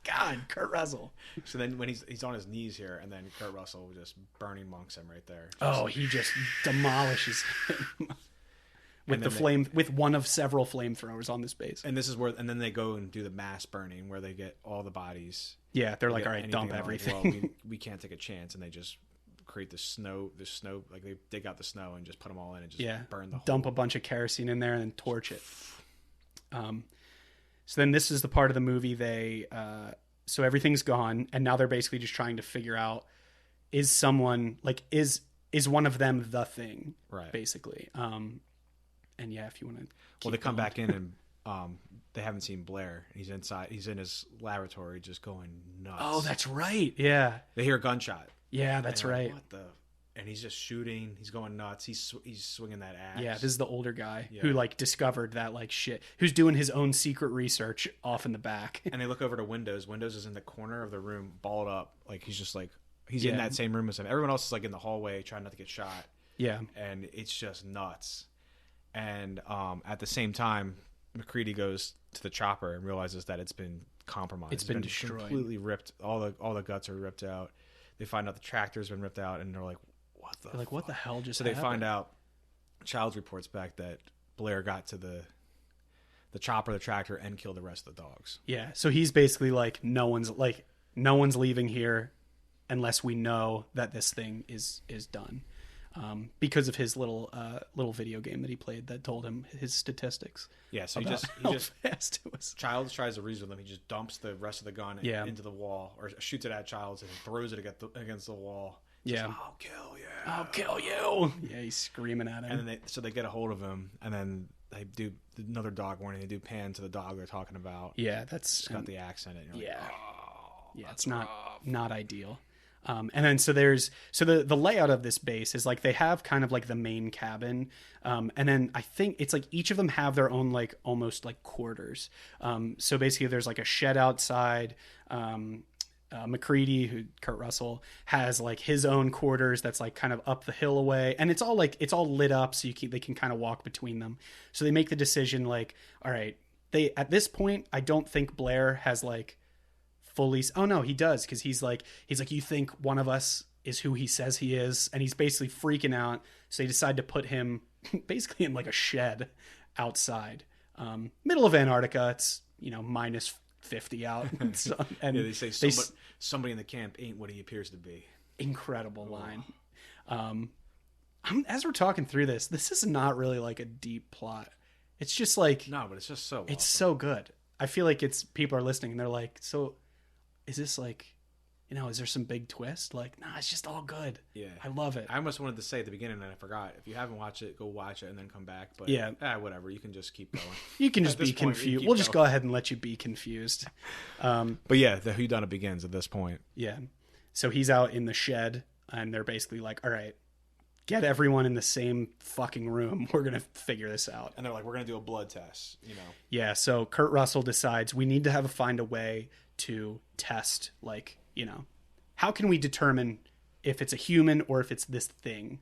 God, Kurt Russell.
So then when he's on his knees here, and then Kurt Russell just burning monks him right there.
He just demolishes him. With one of several flamethrowers on this base.
And this is where, and then they go and do the mass burning where they get all the bodies.
Yeah, they're like, all right, dump everything.
Like, well, we can't take a chance, and they just create the snow, like they dig out the snow and just put them all in and just burn the whole.
Dump a bunch of kerosene in there and then torch it. So then this is the part of the movie so everything's gone, and now they're basically just trying to figure out, is someone like, is one of them the thing,
right?
Basically. And yeah, if you want to.
Well, they come back in and they haven't seen Blair. He's inside. He's in his laboratory, just going nuts.
Oh, that's right. Yeah.
They hear a gunshot.
Yeah, that's right.
What the? And he's just shooting. He's going nuts. He's swinging that axe.
Yeah, this is the older guy who like discovered that like shit. Who's doing his own secret research off in the back.
And they look over to Windows. Windows is in the corner of the room, balled up. Like he's just like in that same room as him. Everyone else is like in the hallway trying not to get shot.
Yeah.
And it's just nuts. And at the same time, McCready goes to the chopper and realizes that it's been compromised.
It's been destroyed.
Completely ripped. All the guts are ripped out. They find out the tractor's been ripped out, and they're like, what the hell just happened? So they find out, Childs reports back that Blair got to the chopper, the tractor, and killed the rest of the dogs.
Yeah, so he's basically like, no one's leaving here unless we know that this thing is done. Because of his little video game that he played that told him his statistics.
Yeah, so he just
fast it was.
Childs tries to reason with him. He just dumps the rest of the gun into the wall, or shoots it at Childs and throws it against the wall. Just, I'll kill you.
I'll kill you. Yeah, he's screaming at him.
And then they get a hold of him, and then they do another dog warning. They do pan to the dog they're talking about.
Yeah, that's
got the accent in it.
Yeah, it's not ideal. And then so the layout of this base is like they have kind of like the main cabin, and then I think it's like each of them have their own like almost like quarters. So basically there's like a shed outside. McCready, Kurt Russell, has like his own quarters that's like kind of up the hill away, and it's all lit up so they can kind of walk between them. So they make the decision like, all right, at this point I don't think Blair has like fully. Oh no, he does, because he's like, you think one of us is who he says he is, and he's basically freaking out. So they decide to put him basically in like a shed outside, middle of Antarctica. It's minus 50 out. And
they say somebody in the camp ain't what he appears to be.
Incredible line. As we're talking through this is not really like a deep plot. It's just like,
no, but it's just so
it's so good. I feel like people are listening and they're like, so is this like, is there some big twist? Like, nah, it's just all good.
Yeah.
I love it.
I almost wanted to say at the beginning and I forgot. If you haven't watched it, go watch it and then come back. But whatever. You can just keep going.
You can just be confused. We'll just go ahead and let you be confused.
But yeah, the whodunit begins at this point.
Yeah. So he's out in the shed and they're basically like, all right, get everyone in the same fucking room. We're going to figure this out.
And they're like, we're going to do a blood test,
Yeah. So Kurt Russell decides we need to find a way to test, like, how can we determine if it's a human or if it's this thing?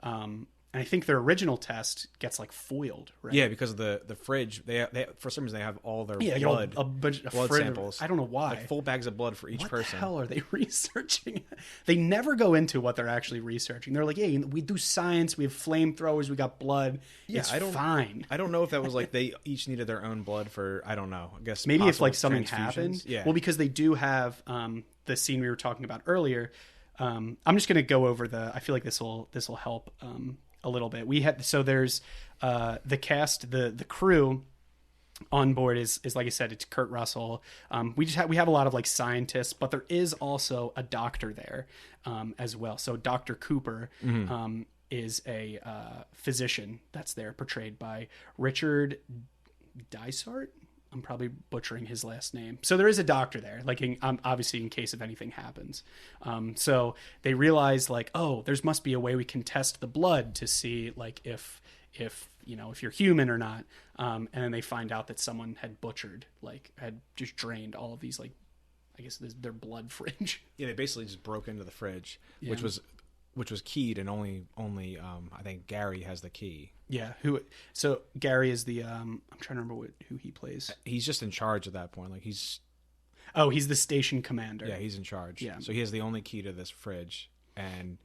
And And I think their original test gets like foiled, right?
Yeah, because of the fridge. They for some reason they have all their blood,
a bunch of
blood samples.
I don't know why.
Like full bags of blood for each person.
What the hell are they researching? They never go into what they're actually researching. They're like, "Hey, we do science. We have flamethrowers. We got blood.
Yeah,
it's fine."
I don't know if that was like they each needed their own blood for. I don't know. I guess
maybe if like something happened.
Yeah.
Well, because they do have the scene we were talking about earlier. I'm just going to go over I feel like this will help a little bit. There's the cast, the crew on board is like I said, it's Kurt Russell. We have a lot of like scientists, but there is also a doctor there as well. So Dr. Cooper is a physician that's there, portrayed by Richard Dysart. I'm probably butchering his last name. So there is a doctor there, like obviously in case if anything happens. So they realize like, oh, there must be a way we can test the blood to see like if you're human or not. And then they find out that someone had had just drained all of these, like, I guess their blood fridge.
Yeah, they basically just broke into the fridge, which was keyed, and only I think Gary has the key.
Yeah. So Gary is the I'm trying to remember who he plays.
He's just in charge at that point. Like he's
the station commander.
Yeah, he's in charge.
Yeah.
So he has the only key to this fridge, and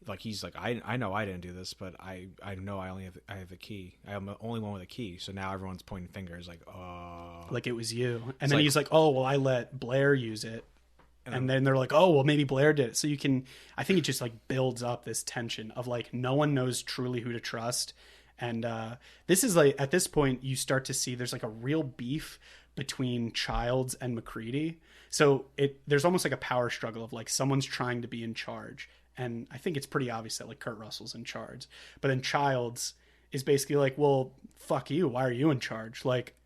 like he's like, I know I didn't do this, but I know I have the key. I am the only one with a key. So now everyone's pointing fingers like, oh,
like it was you. And then he's like, oh well, I let Blair use it. And then they're like, oh, well, maybe Blair did it. So I think it just like builds up this tension of like, no one knows truly who to trust. And this is like, at this point, you start to see there's like a real beef between Childs and McCready. So there's almost like a power struggle of like someone's trying to be in charge. And I think it's pretty obvious that like Kurt Russell's in charge. But then Childs is basically like, well, fuck you. Why are you in charge? Like,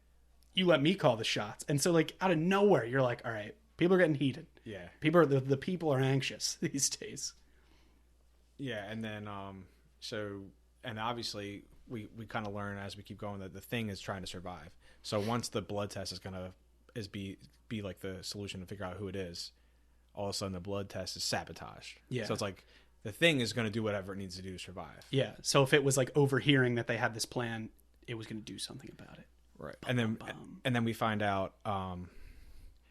you let me call the shots. And so like out of nowhere, you're like, all right, people are getting heated.
Yeah,
the people are anxious these days.
Yeah, and then and obviously we kind of learn as we keep going that the thing is trying to survive. So once the blood test is gonna be like the solution to figure out who it is, all of a sudden the blood test is sabotaged. Yeah. So it's like the thing is going to do whatever it needs to do to survive.
Yeah. So if it was like overhearing that they had this plan, it was going to do something about it.
Right. And then we find out.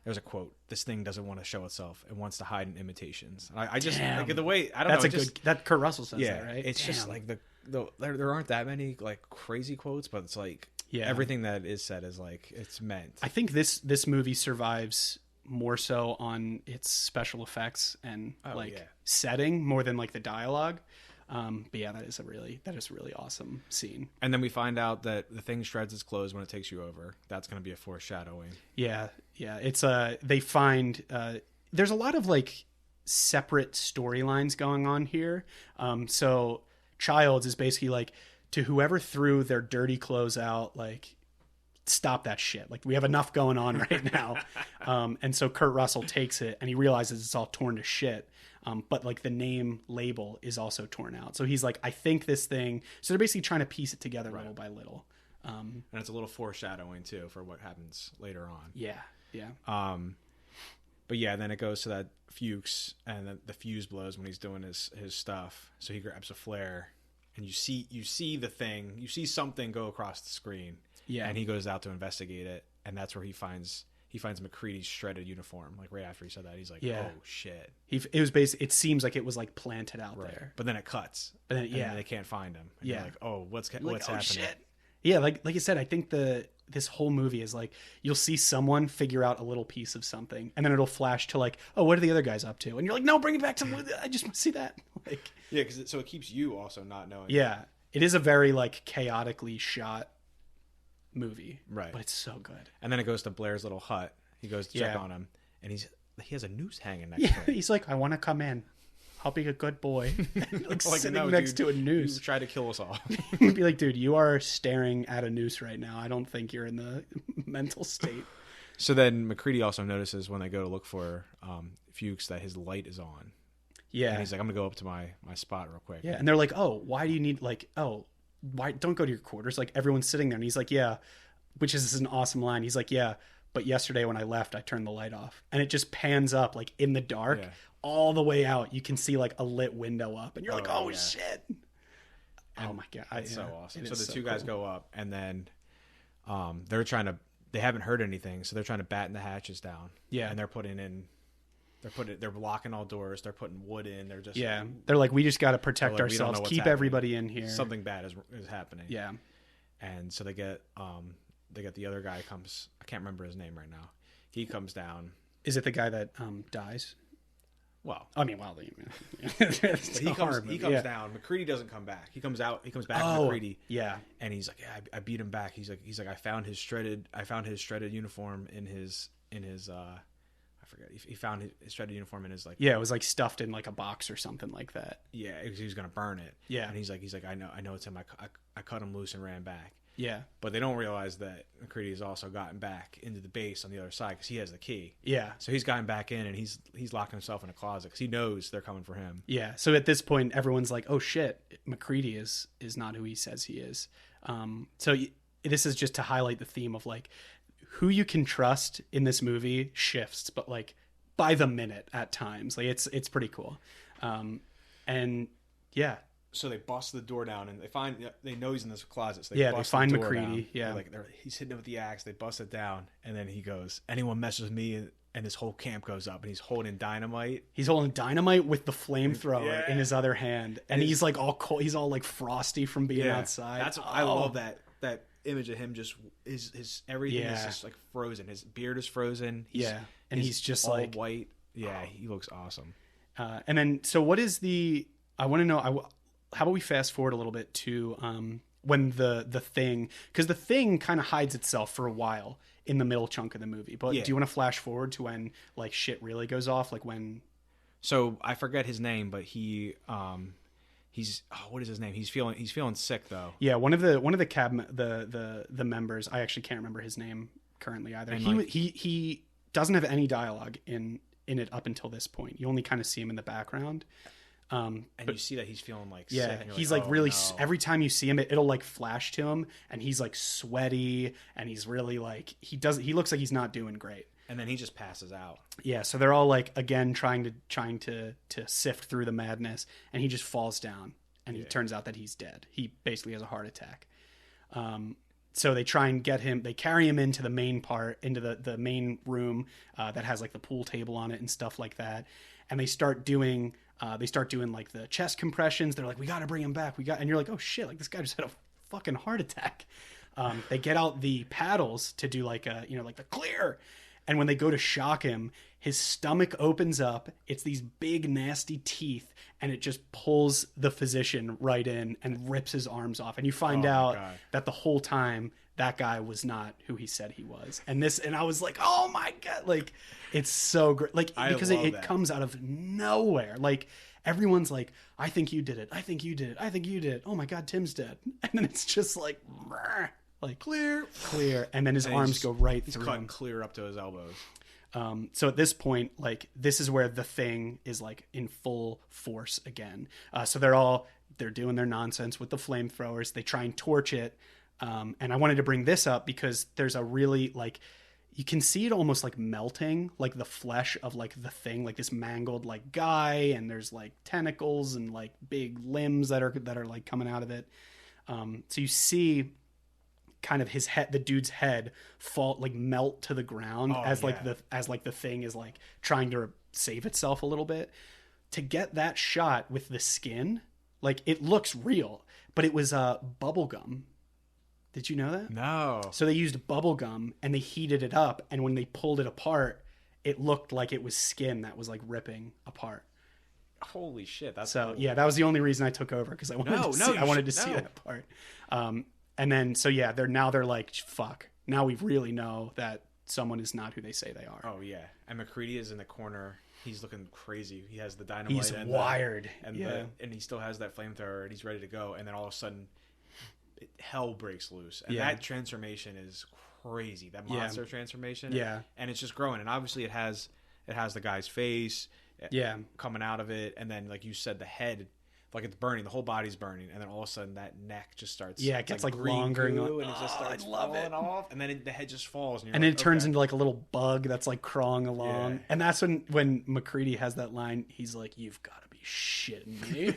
There's a quote: "This thing doesn't want to show itself; it wants to hide in imitations." I just like the way I don't
know.
That's
that Kurt Russell says that, right?
It's just like there aren't that many like crazy quotes, but it's like everything that is said is like it's meant.
I think this movie survives more so on its special effects and setting more than like the dialogue. But yeah, that is a really awesome scene.
And then we find out that the thing shreds its clothes when it takes you over. That's going to be a foreshadowing.
Yeah. It's they find there's a lot of like separate storylines going on here. So Childs is basically like, to whoever threw their dirty clothes out, like, stop that shit. Like, we have enough going on right now. And so Kurt Russell takes it and he realizes it's all torn to shit. But like the name label is also torn out. So he's like, I think this thing. So they're basically trying to piece it together little by little.
And it's a little foreshadowing too for what happens later on.
Yeah. Yeah.
But yeah, then it goes to that Fuchs, and the fuse blows when he's doing his stuff. So he grabs a flare, and you see the thing, you see something go across the screen. Yeah. And he goes out to investigate it, and that's where he finds McCready's shredded uniform. Like right after he said that, he's like, "Oh shit!"
It was basically. It seems like it was like planted out there,
but then it cuts.
But then and
they can't find him. And you're like, "Oh, what's happening?"
Shit. Yeah, like you said, I think this whole movie is like, you'll see someone figure out a little piece of something, and then it'll flash to like, oh, what are the other guys up to? And you're like, no, bring it back to. I just want to see that. Like,
yeah, because so it keeps you also not knowing.
Yeah, it is a very like chaotically shot movie,
right?
But it's so good.
And then it goes to Blair's little hut. He goes to check on him, and he has a noose hanging next to him.
He's like, I want to come in. I'll be a good boy. Like sitting
no,
next
dude,
to a noose.
You try to kill us all.
Be like, dude, you are staring at a noose right now. I don't think you're in the mental state.
So then McCready also notices when they go to look for Fuchs that his light is on.
Yeah.
And he's like, I'm going to go up to my spot real quick.
Yeah. And they're like, oh, why do you need why don't go to your quarters? Like everyone's sitting there. And he's like, yeah, which is an awesome line. He's like, yeah, but yesterday when I left, I turned the light off. And it just pans up like in the dark. Yeah. All the way out, you can see like a lit window up, and you're like, "Oh shit!" Oh my god,
it's so awesome. So the two guys go up, and then they haven't heard anything, so they're trying to batten the hatches down.
Yeah,
and they're blocking all doors. They're putting wood in. They're just
they're like, we just got to protect ourselves, keep everybody in here.
Something bad is happening.
Yeah,
and so they get the other guy comes. I can't remember his name right now. He comes down.
Is it the guy that dies?
Well,
I mean,
he comes down. McCready doesn't come back. He comes out. He comes back to McCready.
Yeah,
and he's like, yeah, I beat him back. He's like, I found his shredded uniform in his I forget. He found his shredded uniform in his like.
Yeah, it was like stuffed in like a box or something like that.
Yeah, he was gonna burn it.
Yeah,
and he's like, I know it's him. I cut him loose and ran back.
Yeah,
but they don't realize that McCready has also gotten back into the base on the other side because he has the key.
Yeah,
so he's gotten back in and he's locking himself in a closet because he knows they're coming for him.
Yeah, so at this point, everyone's like, "Oh shit, McCready is not who he says he is." So this is just to highlight the theme of like who you can trust in this movie shifts, but like by the minute at times. Like it's pretty cool, and yeah.
So they bust the door down, and they know he's in this closet. So
they find McCready. Yeah,
he's hitting it with the axe. They bust it down, and then he goes, "Anyone messes with me, and this whole camp goes up." And he's holding dynamite.
He's holding dynamite with the flamethrower in his other hand, and he's like all cold. He's all like frosty from being outside.
I love that image of him. Just his everything is just like frozen. His beard is frozen.
He's just
all
like
white. Yeah, he looks awesome.
And then, so what is I want to know. How about we fast forward a little bit to when the thing, because the thing kind of hides itself for a while in the middle chunk of the movie. But do you want to flash forward to when like shit really goes off? Like when?
So I forget his name, but he's what is his name? He's feeling sick though.
Yeah, one of the the members. I actually can't remember his name currently either. And he doesn't have any dialogue in it up until this point. You only kind of see him in the background.
And you see that he's feeling like sick. And
he's like really every time you see him, it'll like flash to him, and he's like sweaty, and he's really like he looks like he's not doing great.
And then he just passes out.
Yeah, so they're all like again trying to sift through the madness, and he just falls down, and it turns out that he's dead. He basically has a heart attack. So they try and get him. They carry him into the main the main room that has like the pool table on it and stuff like that, and they start doing like the chest compressions. They're like, we got to bring him back. And you're like, oh shit, like this guy just had a fucking heart attack. They get out the paddles to do like like the clear. And when they go to shock him, his stomach opens up. It's these big nasty teeth, and it just pulls the physician right in and rips his arms off. And you find out that the whole time that guy was not who he said he was. And I was like, oh my God, like it's so great. Like, because it comes out of nowhere. Like everyone's like, I think you did it. I think you did it. I think you did it. Oh my God, Tim's dead. And then it's just like, like clear. And then his arms go right through him.
Clear up to his elbows.
So at this point, like this is where the thing is like in full force again. So they're doing their nonsense with the flamethrowers. They try and torch it. And I wanted to bring this up because there's a really like, you can see it almost like melting, like the flesh of like the thing, like this mangled like guy, and there's like tentacles and like big limbs that are like coming out of it. So you see kind of his head, the dude's head fall, like melt to the ground as the thing is like trying to save itself a little bit. To get that shot with the skin, like it looks real, but it was bubble gum. Did you know that?
No.
So they used bubble gum and they heated it up, and when they pulled it apart, it looked like it was skin that was like ripping apart.
Holy shit! That's
so
cool.
Yeah. That was the only reason I took over, because I wanted to see that part. And then they're like, fuck. Now we really know that someone is not who they say they are.
Oh yeah. And McCready is in the corner. He's looking crazy. He has the dynamite.
He's wired.
And he still has that flamethrower, and he's ready to go. And then all of a sudden, hell breaks loose, and that transformation is crazy. That monster transformation, and it's just growing. And obviously, it has the guy's face, coming out of it, and then like you said, the head, like it's burning, the whole body's burning, and then all of a sudden that neck just starts,
it gets like longer, and
it just starts falling off, and then the head just falls,
and then it turns into like a little bug that's like crawling along, and that's when McCready has that line. He's like, "You've got to be shitting me?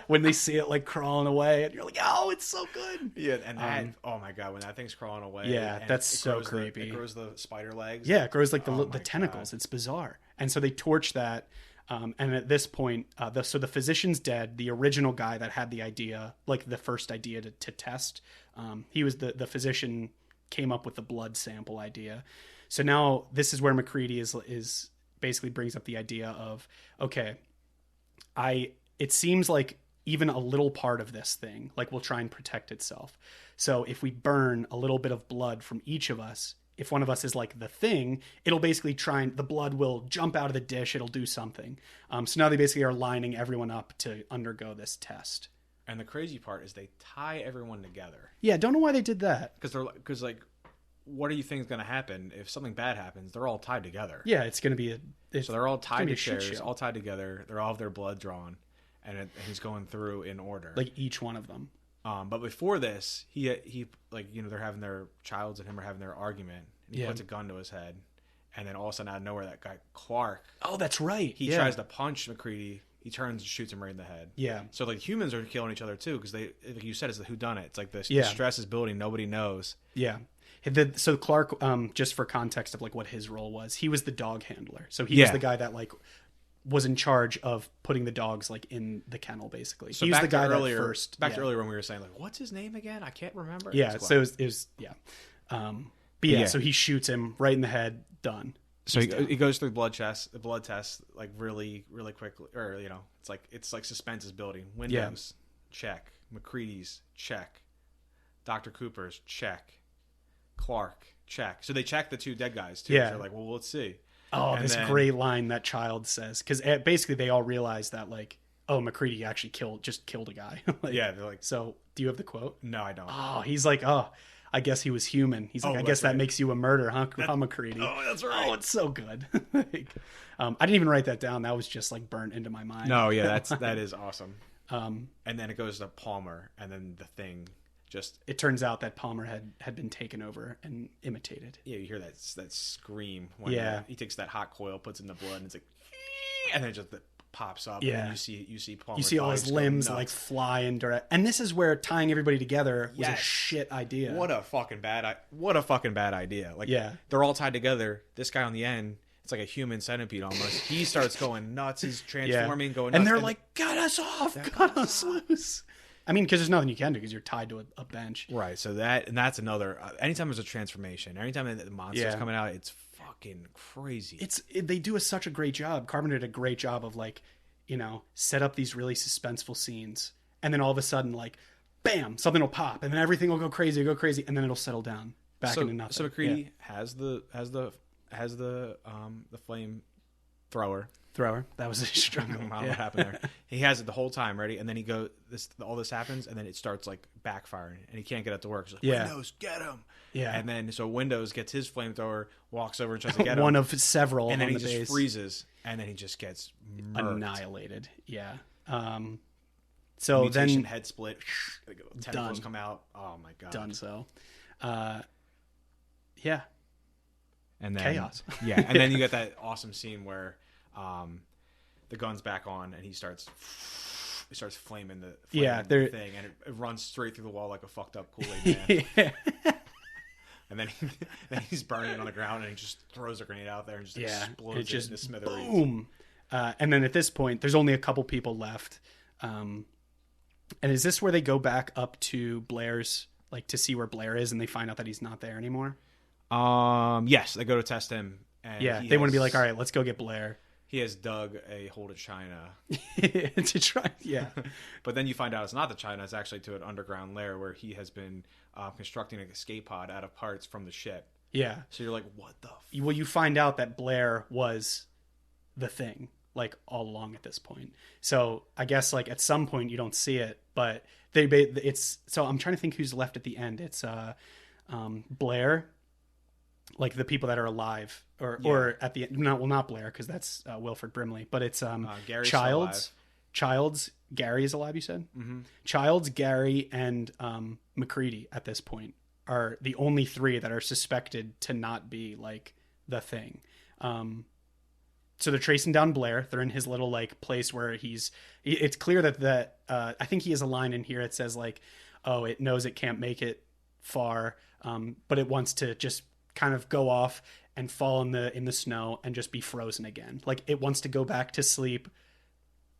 When they see it like crawling away, and you're like, oh, it's so good.
Yeah, and that, oh my god, when that thing's crawling away.
Yeah, that's so creepy.
It grows the spider legs.
Yeah, it grows like the tentacles. God. It's bizarre. And so they torch that. And at this point, so the physician's dead. The original guy that had the idea, like the first idea to test, he was the physician came up with the blood sample idea. So now this is where MacReady is basically brings up the idea of, okay, it seems like even a little part of this thing, like will try and protect itself. So if we burn a little bit of blood from each of us, if one of us is like the thing, it'll basically the blood will jump out of the dish. It'll do something. So now they basically are lining everyone up to undergo this test.
And the crazy part is they tie everyone together.
Yeah, don't know why they did that.
Because like, what do you think is going to happen if something bad happens? They're all tied together.
Yeah, it's going to be
so they're all tied to chairs, all tied together. They're all have their blood drawn, and he's going through in order,
like each one of them.
But before this, he like, they're having their Childs and him are having their argument, and he puts a gun to his head, and then all of a sudden out of nowhere, that guy Clark.
Oh, that's right.
He tries to punch MacReady. He turns and shoots him right in the head. Yeah. So like humans are killing each other too, because they, like you said, it's the whodunit. It's like the stress is building. Nobody knows.
Yeah. So Clark, just for context of like what his role was, he was the dog handler. So he was the guy that like was in charge of putting the dogs like in the kennel, basically. So he was the guy that first.
Back to earlier when we were saying like, what's his name again? I can't remember.
Yeah. So it was but yeah, so he shoots him right in the head. Done.
So he goes through the blood test like really, really quickly, or it's like suspense is building. Windows, check. MacReady's, check. Dr. Cooper's, check. Clark, check. So they check the two dead guys too. Yeah. They're like, well, let's see.
Oh, and this great line that Child says, because basically they all realize that like, oh, MacReady actually killed a guy. Like, yeah, they're like. So do you have the quote?
No, I don't.
Oh, he's like, oh, I guess he was human. He's like, I guess that makes you a murderer, huh, MacReady?
Oh, that's right.
Oh, it's so good. Like, I didn't even write that down. That was just like burnt into my mind.
No, yeah, that is awesome. And then it goes to Palmer, and then the thing just.
It turns out that Palmer had been taken over and imitated.
Yeah, you hear that scream when he takes that hot coil, puts it in the blood, and it's like, and then it just pops up. Yeah, and you see Palmer.
You see all his limbs like fly in direct. And this is where tying everybody together was a shit idea.
What a fucking bad idea. Like, they're all tied together. This guy on the end, it's like a human centipede almost. He starts going nuts. He's transforming, going nuts.
And they're like, cut us off, cut us loose. I mean, because there's nothing you can do because you're tied to a bench.
Right. So that's another. Anytime there's a transformation, anytime the monster's coming out, it's fucking crazy.
They do such a great job. Carpenter did a great job of like, set up these really suspenseful scenes, and then all of a sudden, like, bam, something will pop, and then everything will go crazy, and then it'll settle down back into nothing.
So MacReady has the flame thrower.
That was a struggle.
I don't know what happened there. He has it the whole time, ready, and then all this happens, and then it starts like backfiring, and he can't get it to work. He's like, Windows, get him! Yeah, and then so Windows gets his flamethrower, walks over and tries to get him.
One of several,
and then
he
just freezes, and then he just gets
annihilated. Yeah.
So mutation, then head split, tentacles come out. Oh my god,
done. So, yeah,
and then
chaos.
Yeah, and then you get that awesome scene where. The gun's back on, and he starts flaming the thing, and it runs straight through the wall like a fucked up Kool-Aid man. And then he's burning on the ground, and he just throws a grenade out there and just explodes it into smithereens.
Boom! And then at this point, there's only a couple people left. And is this where they go back up to Blair's, like to see where Blair is, and they find out that he's not there anymore?
Yes, they go to test him. And
they want to be like, all right, let's go get Blair.
He has dug a hole to China
to try,
but then you find out it's not the China; it's actually to an underground lair where he has been constructing an escape pod out of parts from the ship.
Yeah.
So you're like, what the?
Well, you find out that Blair was the thing, like all along at this point. So I guess like at some point you don't see it, but it's. So I'm trying to think who's left at the end. It's Blair. Like the people that are alive, or at the end, not Blair, because that's Wilford Brimley, but it's Childs, Gary is alive. You said Childs, Gary, and MacReady at this point are the only three that are suspected to not be like the thing. so they're tracing down Blair. They're in his little like place where it's clear that I think he has a line in here that says like, oh, it knows it can't make it far, but it wants to just kind of go off and fall in the snow and just be frozen again. Like it wants to go back to sleep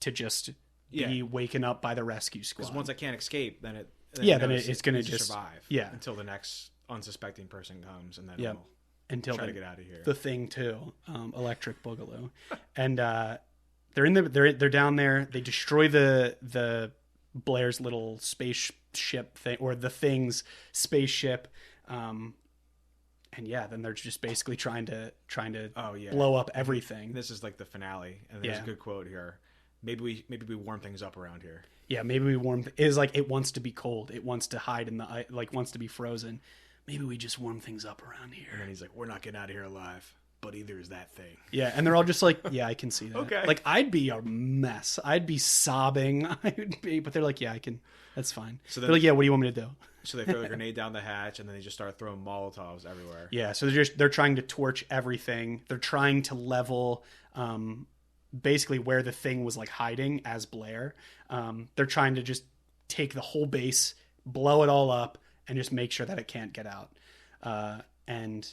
to just be waken up by the rescue squad.
Because once it can't escape, then it's going to just survive until the next unsuspecting person comes, and then until try to get out of here.
The Thing too, Electric Boogaloo, and they're down there. They destroy the Blair's little spaceship thing, or the Thing's spaceship, and then they're just basically trying to blow up everything.
This is like the finale, and there's a good quote here. Maybe we warm things up around here.
Yeah, maybe we warm. Is like it wants to be cold. It wants to hide in the wants to be frozen. Maybe we just warm things up around here.
And then he's like, "We're not getting out of here alive." But either is that thing.
Yeah, and they're all just like, "Yeah, I can see that."
Okay.
Like I'd be a mess. I'd be sobbing. But they're like, "Yeah, I can. That's fine." So they're like, "Yeah, what do you want me to do?"
So they throw the grenade down the hatch, and then they just start throwing Molotovs everywhere.
Yeah, so they're trying to torch everything. They're trying to level. Basically where the Thing was like hiding as Blair. They're trying to just take the whole base, blow it all up, and just make sure that it can't get out. And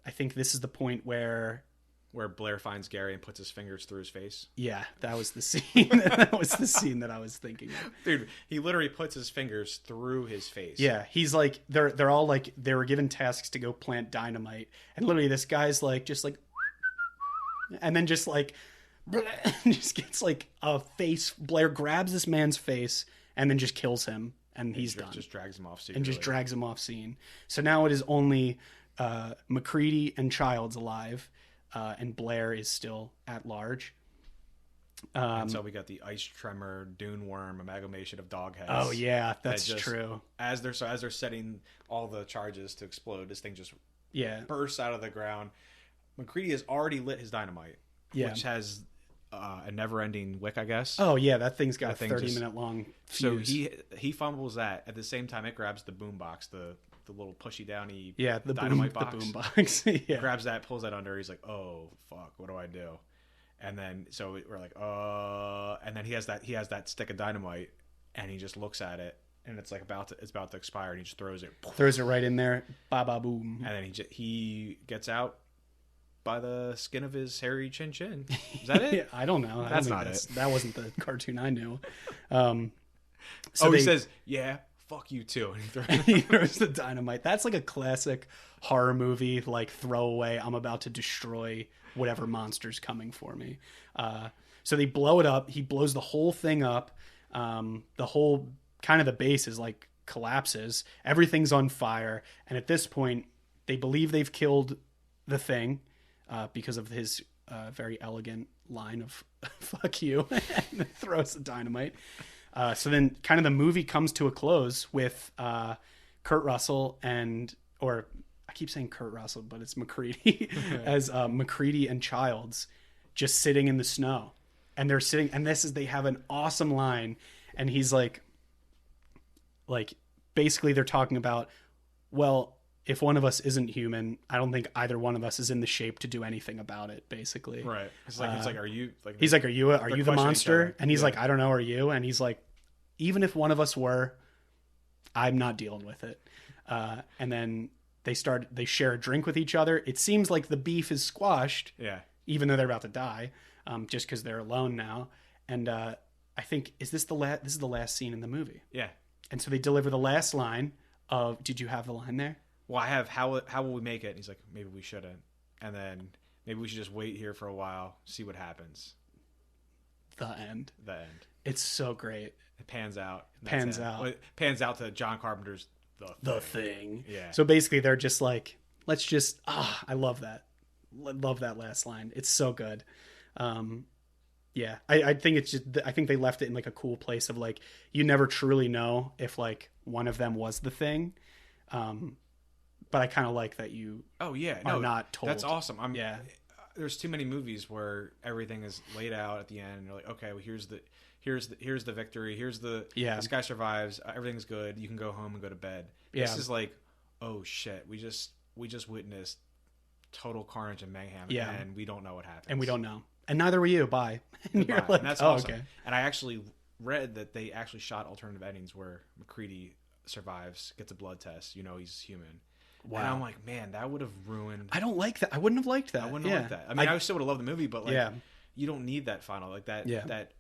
I think this is the point where
Blair finds Gary and puts his fingers through his face.
Yeah, that was the scene. That was the scene that I was thinking of.
Dude, he literally puts his fingers through his face.
Yeah, he's like they're all like they were given tasks to go plant dynamite, and literally this guy's like just like, and then just like. Just gets like a face. Blair grabs this man's face and then just kills him, and he's done.
Just drags him off scene.
And just drags him off scene. So now it is only McCready and Childs alive, and Blair is still at large.
And so we got the ice tremor dune worm amalgamation of dog heads.
Oh yeah, that's true.
As they're setting all the charges to explode, this thing just bursts out of the ground. McCready has already lit his dynamite, which has a never-ending wick, I guess.
Oh yeah, that thing's got a 30-minute long fuse.
So he fumbles that. At the same time, it grabs the boom box, the little pushy downy
the
dynamite box.
The boom box. Yeah.
Grabs that, pulls that under. He's like, "Oh fuck, what do I do?" And then so we're like, and then he has that stick of dynamite, and he just looks at it, and it's about to expire, and he just throws it
right in there, ba ba boom,
and then he gets out by the skin of his hairy chin. Is that it?
I don't know.
That's not it.
That wasn't the cartoon I knew.
He says, "Yeah, fuck you too,"
and he throws the dynamite. That's like a classic horror movie, like throwaway. I'm about to destroy whatever monster's coming for me. So they blow it up. He blows the whole thing up. The whole kind of the base is like collapses. Everything's on fire. And at this point, they believe they've killed the Thing. Because of his very elegant line of "fuck you," and throws the dynamite. So then, kind of the movie comes to a close with Kurt Russell or I keep saying Kurt Russell, but it's McCready as McCready and Childs just sitting in the snow, and they're sitting. And they have an awesome line, and he's like basically they're talking about, well, if one of us isn't human, I don't think either one of us is in the shape to do anything about it, basically.
Right. It's like, are you... Like,
he's like, are you the monster? And he's like, I don't know, are you? And he's like, even if one of us were, I'm not dealing with it. And then they share a drink with each other. It seems like the beef is squashed.
Yeah.
Even though they're about to die, just because they're alone now. And I think, this is the last scene in the movie.
Yeah.
And so they deliver the last line of, did you have the line there?
Well, I have, how will we make it? And he's like, maybe we shouldn't. And then maybe we should just wait here for a while, see what happens.
The end. It's so great.
It pans out.
Well,
it pans out to John Carpenter's
The Thing.
Yeah.
So basically they're just like, let's just, I love that. Love that last line. It's so good. Yeah. I think it's just, I think they left it in like a cool place of like, you never truly know if like one of them was the Thing. But I kind of like that you are not told.
That's awesome. There's too many movies where everything is laid out at the end, and you're like, okay, well, here's the victory. Here's this guy survives. Everything's good. You can go home and go to bed. Yeah. This is like, oh shit, we just witnessed total carnage and mayhem, and we don't know what happened.
And we don't know. and neither were you. Bye. And
Goodbye.
you're like,
and that's
oh,
awesome.
okay.
And I actually read that they actually shot alternative endings where McCready survives, gets a blood test. He's human. Wow. And I'm like, man, that would have ruined.
I don't like that. I wouldn't have liked that.
I wouldn't have liked that. I mean, I still would have loved the movie, but like, you don't need that final, like that.
Yeah.
That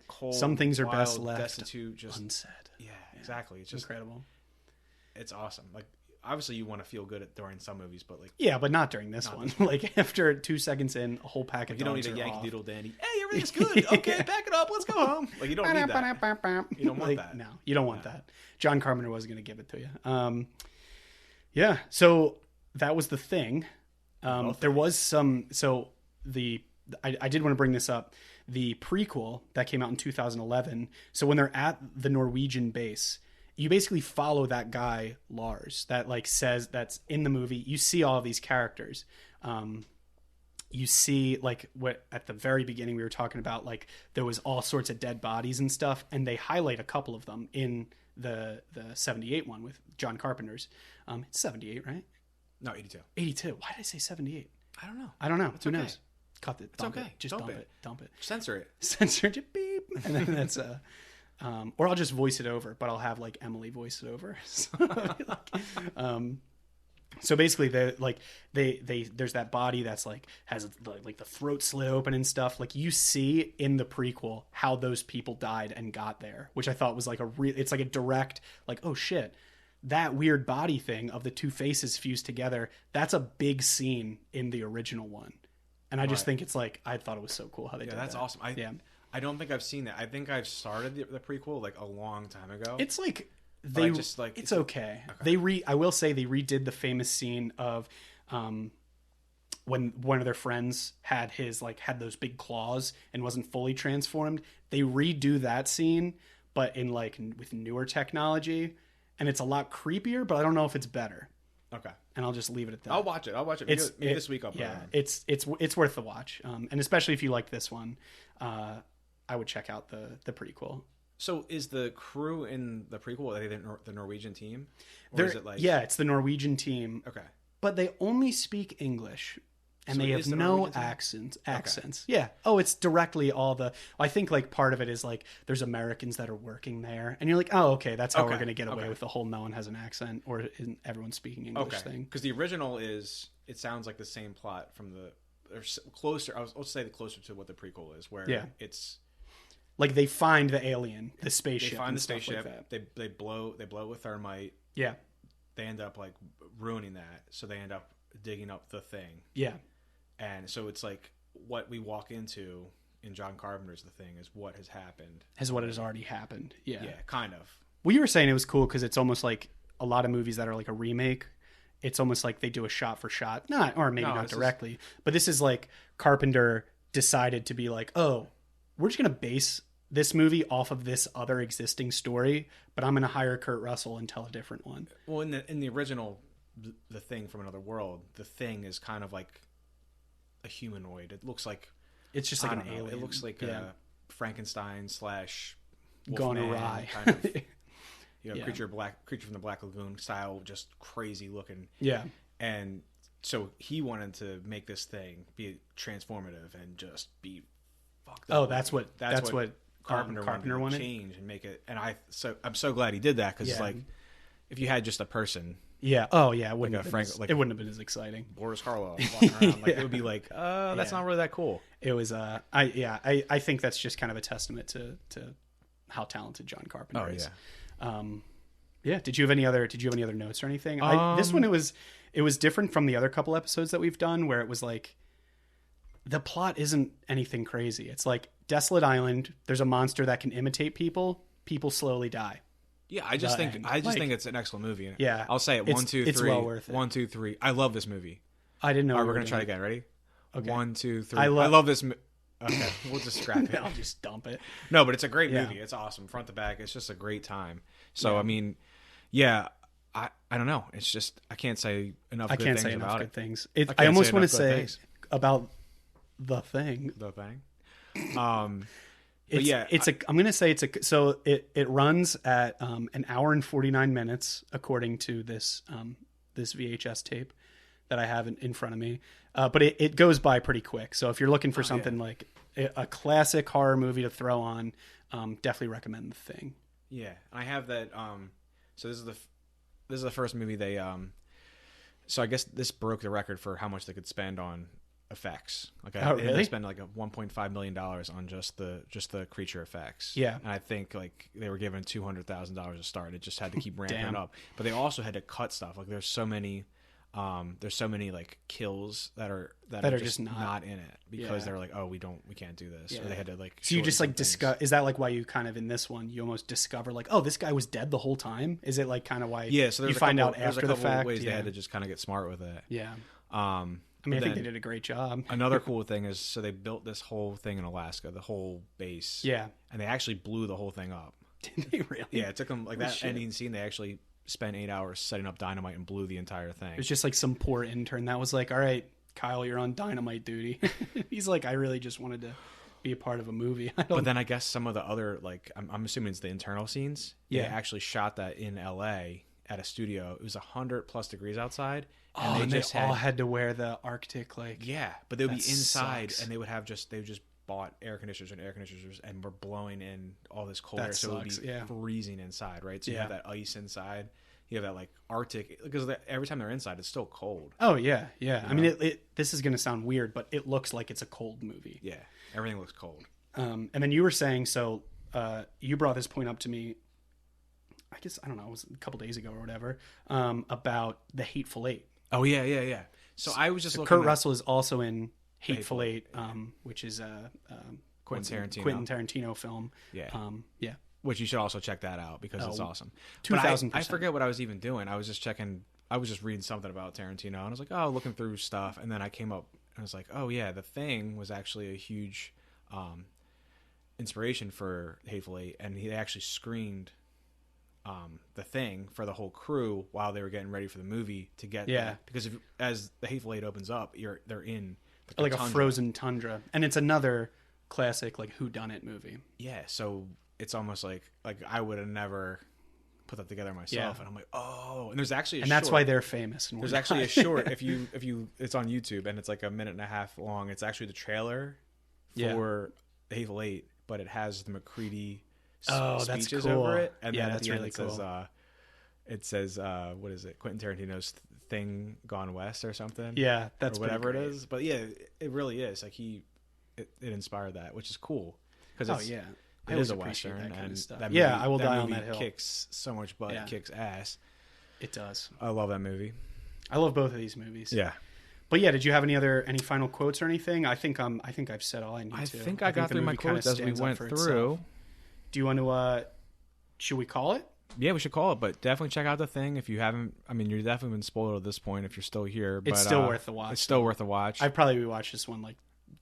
cold.
Some things are
wild,
best left
destitute, just
unsaid.
Yeah, exactly. It's just
incredible.
It's awesome. Like, obviously, you want to feel good during some movies, but like,
but not during this one. Like after 2 seconds in, a whole pack of
you don't need
dogs
a Yankee
off.
Doodle Dandy. Hey, everything's good. Okay, pack it up. Let's go home. Like, you don't need that. You don't want that.
No, you don't want that. John Carpenter was going to give it to you. Yeah. So that was The Thing. There was some. So I did want to bring this up. The prequel that came out in 2011. So when they're at the Norwegian base, you basically follow that guy Lars that like says that's in the movie. You see all of these characters. You see like what at the very beginning we were talking about, like there was all sorts of dead bodies and stuff, and they highlight a couple of them in the 78 one with John Carpenter's. It's 78, right?
No, 82.
82. Why did I say 78?
I don't know.
Who knows? Cut it.
It's okay.
Just dump it. Dump it.
Censor it.
Censor it. Beep. And then that's or I'll just voice it over, but I'll have like Emily voice it over. So basically, there's that body that's like has like the throat slit open and stuff. Like you see in the prequel how those people died and got there, which I thought was like it's like a direct like, oh shit, that weird body thing of the two faces fused together. That's a big scene in the original one. And I just think it's like, I thought it was so cool how they did that.
Yeah, that's awesome. I don't think I've seen that. I think I've started the prequel like a long time ago.
It's like it's okay. I will say they redid the famous scene of when one of their friends had those big claws and wasn't fully transformed. They redo that scene, but in like with newer technology, and it's a lot creepier. But I don't know if it's better.
Okay. And
I'll just leave it at that.
I'll watch it. Maybe this week I'll put it on.
It's worth the watch. And especially if you like this one, I would check out the prequel.
So is the crew in the prequel, are they the Norwegian team? Or is it like...
Yeah, it's the Norwegian team.
Okay.
But they only speak English. And they have no accents.
Okay.
Yeah. Oh, it's directly I think like part of it is like there's Americans that are working there, and you're like, oh, okay, that's how we're going to get away with the whole no one has an accent or everyone's speaking English thing.
Because the original it sounds like the same plot from closer. Let's say the closer to what the prequel is, where it's
like they find the alien, the spaceship.
They find the
spaceship.
Like that. They blow it with thermite.
Yeah.
They end up like ruining that, so they end up digging up the thing.
Yeah.
And so it's like what we walk into in John Carpenter's The Thing is what has happened.
What has already happened. Yeah.
Yeah, kind of.
Well, you were saying it was cool because it's almost like a lot of movies that are like a remake. It's almost like they do a shot for shot. Not directly. But this is like Carpenter decided to be like, oh, we're just going to base this movie off of this other existing story, but I'm going to hire Kurt Russell and tell a different one.
Well, in the original The Thing from Another World, the Thing is kind of like a humanoid. It looks like
it's just like an alien.
It looks like a Frankenstein /
gone awry
kind of creature from the Black Lagoon style, just crazy looking.
Yeah.
And so he wanted to make this thing be transformative and just be fucked up.
Oh, that's what Carpenter wanted
to change and make it. And I'm so glad he did that because like if you had just a person.
Yeah. Oh, yeah. It wouldn't have been as exciting.
Boris Karloff walking around. Like, it would be like, that's not really that cool.
It was. I think that's just kind of a testament to how talented John Carpenter is. Yeah. Did you have any other notes or anything? This one, it was different from the other couple episodes that we've done where it was like the plot isn't anything crazy. It's like desolate island. There's a monster that can imitate people. People slowly die.
Yeah, I just think it's an excellent movie.
Yeah,
I'll say it. 1, 2, 3.
It's well worth it.
1, 2, 3. I love this movie.
I didn't know.
All right, we're gonna try it again. Ready?
Okay.
1, 2, 3. I love this. Okay, we'll just scrap it.
I'll just dump it.
No, but it's a great movie. It's awesome, front to back. It's just a great time. So I mean, I don't know. It's just I can't say enough. I can't say enough good
things. I almost want to say about The Thing.
The Thing.
I'm going to say it runs at an hour and 49 minutes according to this VHS tape that I have in front of me, but it goes by pretty quick. So if you're looking for something like a classic horror movie to throw on, definitely recommend The Thing.
Yeah, I have that. So this is the first movie they. So I guess this broke the record for how much they could spend on effects. Like,
really?
They spent like $1.5 million on just the creature effects.
Yeah,
and I think like they were given $200,000 to start. It just had to keep ramping it up. But they also had to cut stuff. Like there's so many like kills that are just not in it because they're like, oh, we can't do this. Or they had to like.
So you just like discover. Is that like why you kind of in this one you almost discover like, oh, this guy was dead the whole time? Is it like kind of why?
Yeah. So
you find out after the fact.
Ways they had to just kind of get smart with it.
Yeah. I think they did a great job.
Another cool thing is, so they built this whole thing in Alaska, the whole base.
Yeah.
And they actually blew the whole thing up.
Did they really?
Yeah, it took them like that ending scene. They actually spent 8 hours setting up dynamite and blew the entire thing.
It was just like some poor intern that was like, all right, Kyle, you're on dynamite duty. He's like, I really just wanted to be a part of a movie.
But then I guess some of the other, like, I'm assuming it's the internal scenes.
Yeah.
They actually shot that in LA at a studio. It was 100+ degrees outside.
And they all had to wear the Arctic, like.
Yeah, but they would be inside,
sucks.
and they would just bought air conditioners and were blowing in all this cold air, so it would be freezing inside, right? So you have that ice inside, you have that like Arctic, because every time they're inside, it's still cold.
Oh yeah. I mean, this is going to sound weird, but it looks like it's a cold movie.
Yeah, everything looks cold.
And then you were saying, so you brought this point up to me. I guess I don't know, it was a couple days ago or whatever, about The Hateful Eight.
Oh yeah. So I was just looking.
Kurt Russell is also in Hateful Eight, which is a
Quentin
Tarantino film.
Yeah. Which you should also check that out because it's awesome.
2000%.
I forget what I was even doing. I was just checking. I was just reading something about Tarantino, and I was like, oh, looking through stuff, and then I came up and I was like, oh yeah, The Thing was actually a huge inspiration for Hateful Eight, and they actually screened The Thing for the whole crew while they were getting ready for the movie to get there. Because as The Hateful Eight opens up, they're in
like a frozen tundra, and it's another classic like whodunit movie.
Yeah, so it's almost like I would have never put that together myself, and I'm like, oh, and there's actually
that's why they're famous. And
there's actually a short if you it's on YouTube and it's like 1.5 minutes long. It's actually the trailer for The Hateful Eight, but it has the McCready speeches over it, and then at the end it says what is it, Quentin Tarantino's Thing Gone West or something,
that's
or whatever it is, but yeah, it really is like it inspired that, which is cool because it is a Western, that kind of stuff. That movie,
I will die on that hill.
Kicks so much butt, it kicks ass.
It does.
I love that movie.
I love both of these movies.
Yeah.
But yeah, did you have any final quotes or anything? I think I've said all I need to.
I think I got through my quotes as we went through.
Itself. Do you want to? Should we call it?
Yeah, we should call it. But definitely check out The Thing if you haven't. I mean, you're definitely been spoiled at this point if you're still here. But
it's still worth the watch.
It's still worth the watch.
I've probably rewatched this one like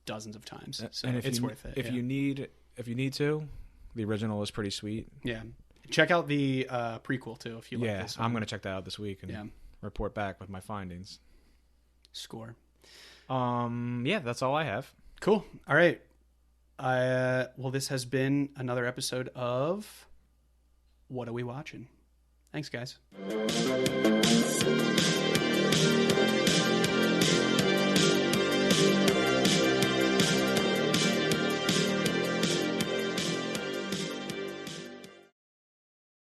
dozens of times, so
and
it's worth it.
If you need to, the original is pretty sweet.
Yeah, check out the prequel too if you like this one.
I'm gonna check that out this week and report back with my findings.
Score.
That's all I have.
Cool. All right. Well, this has been another episode of What Are We Watching? Thanks, guys.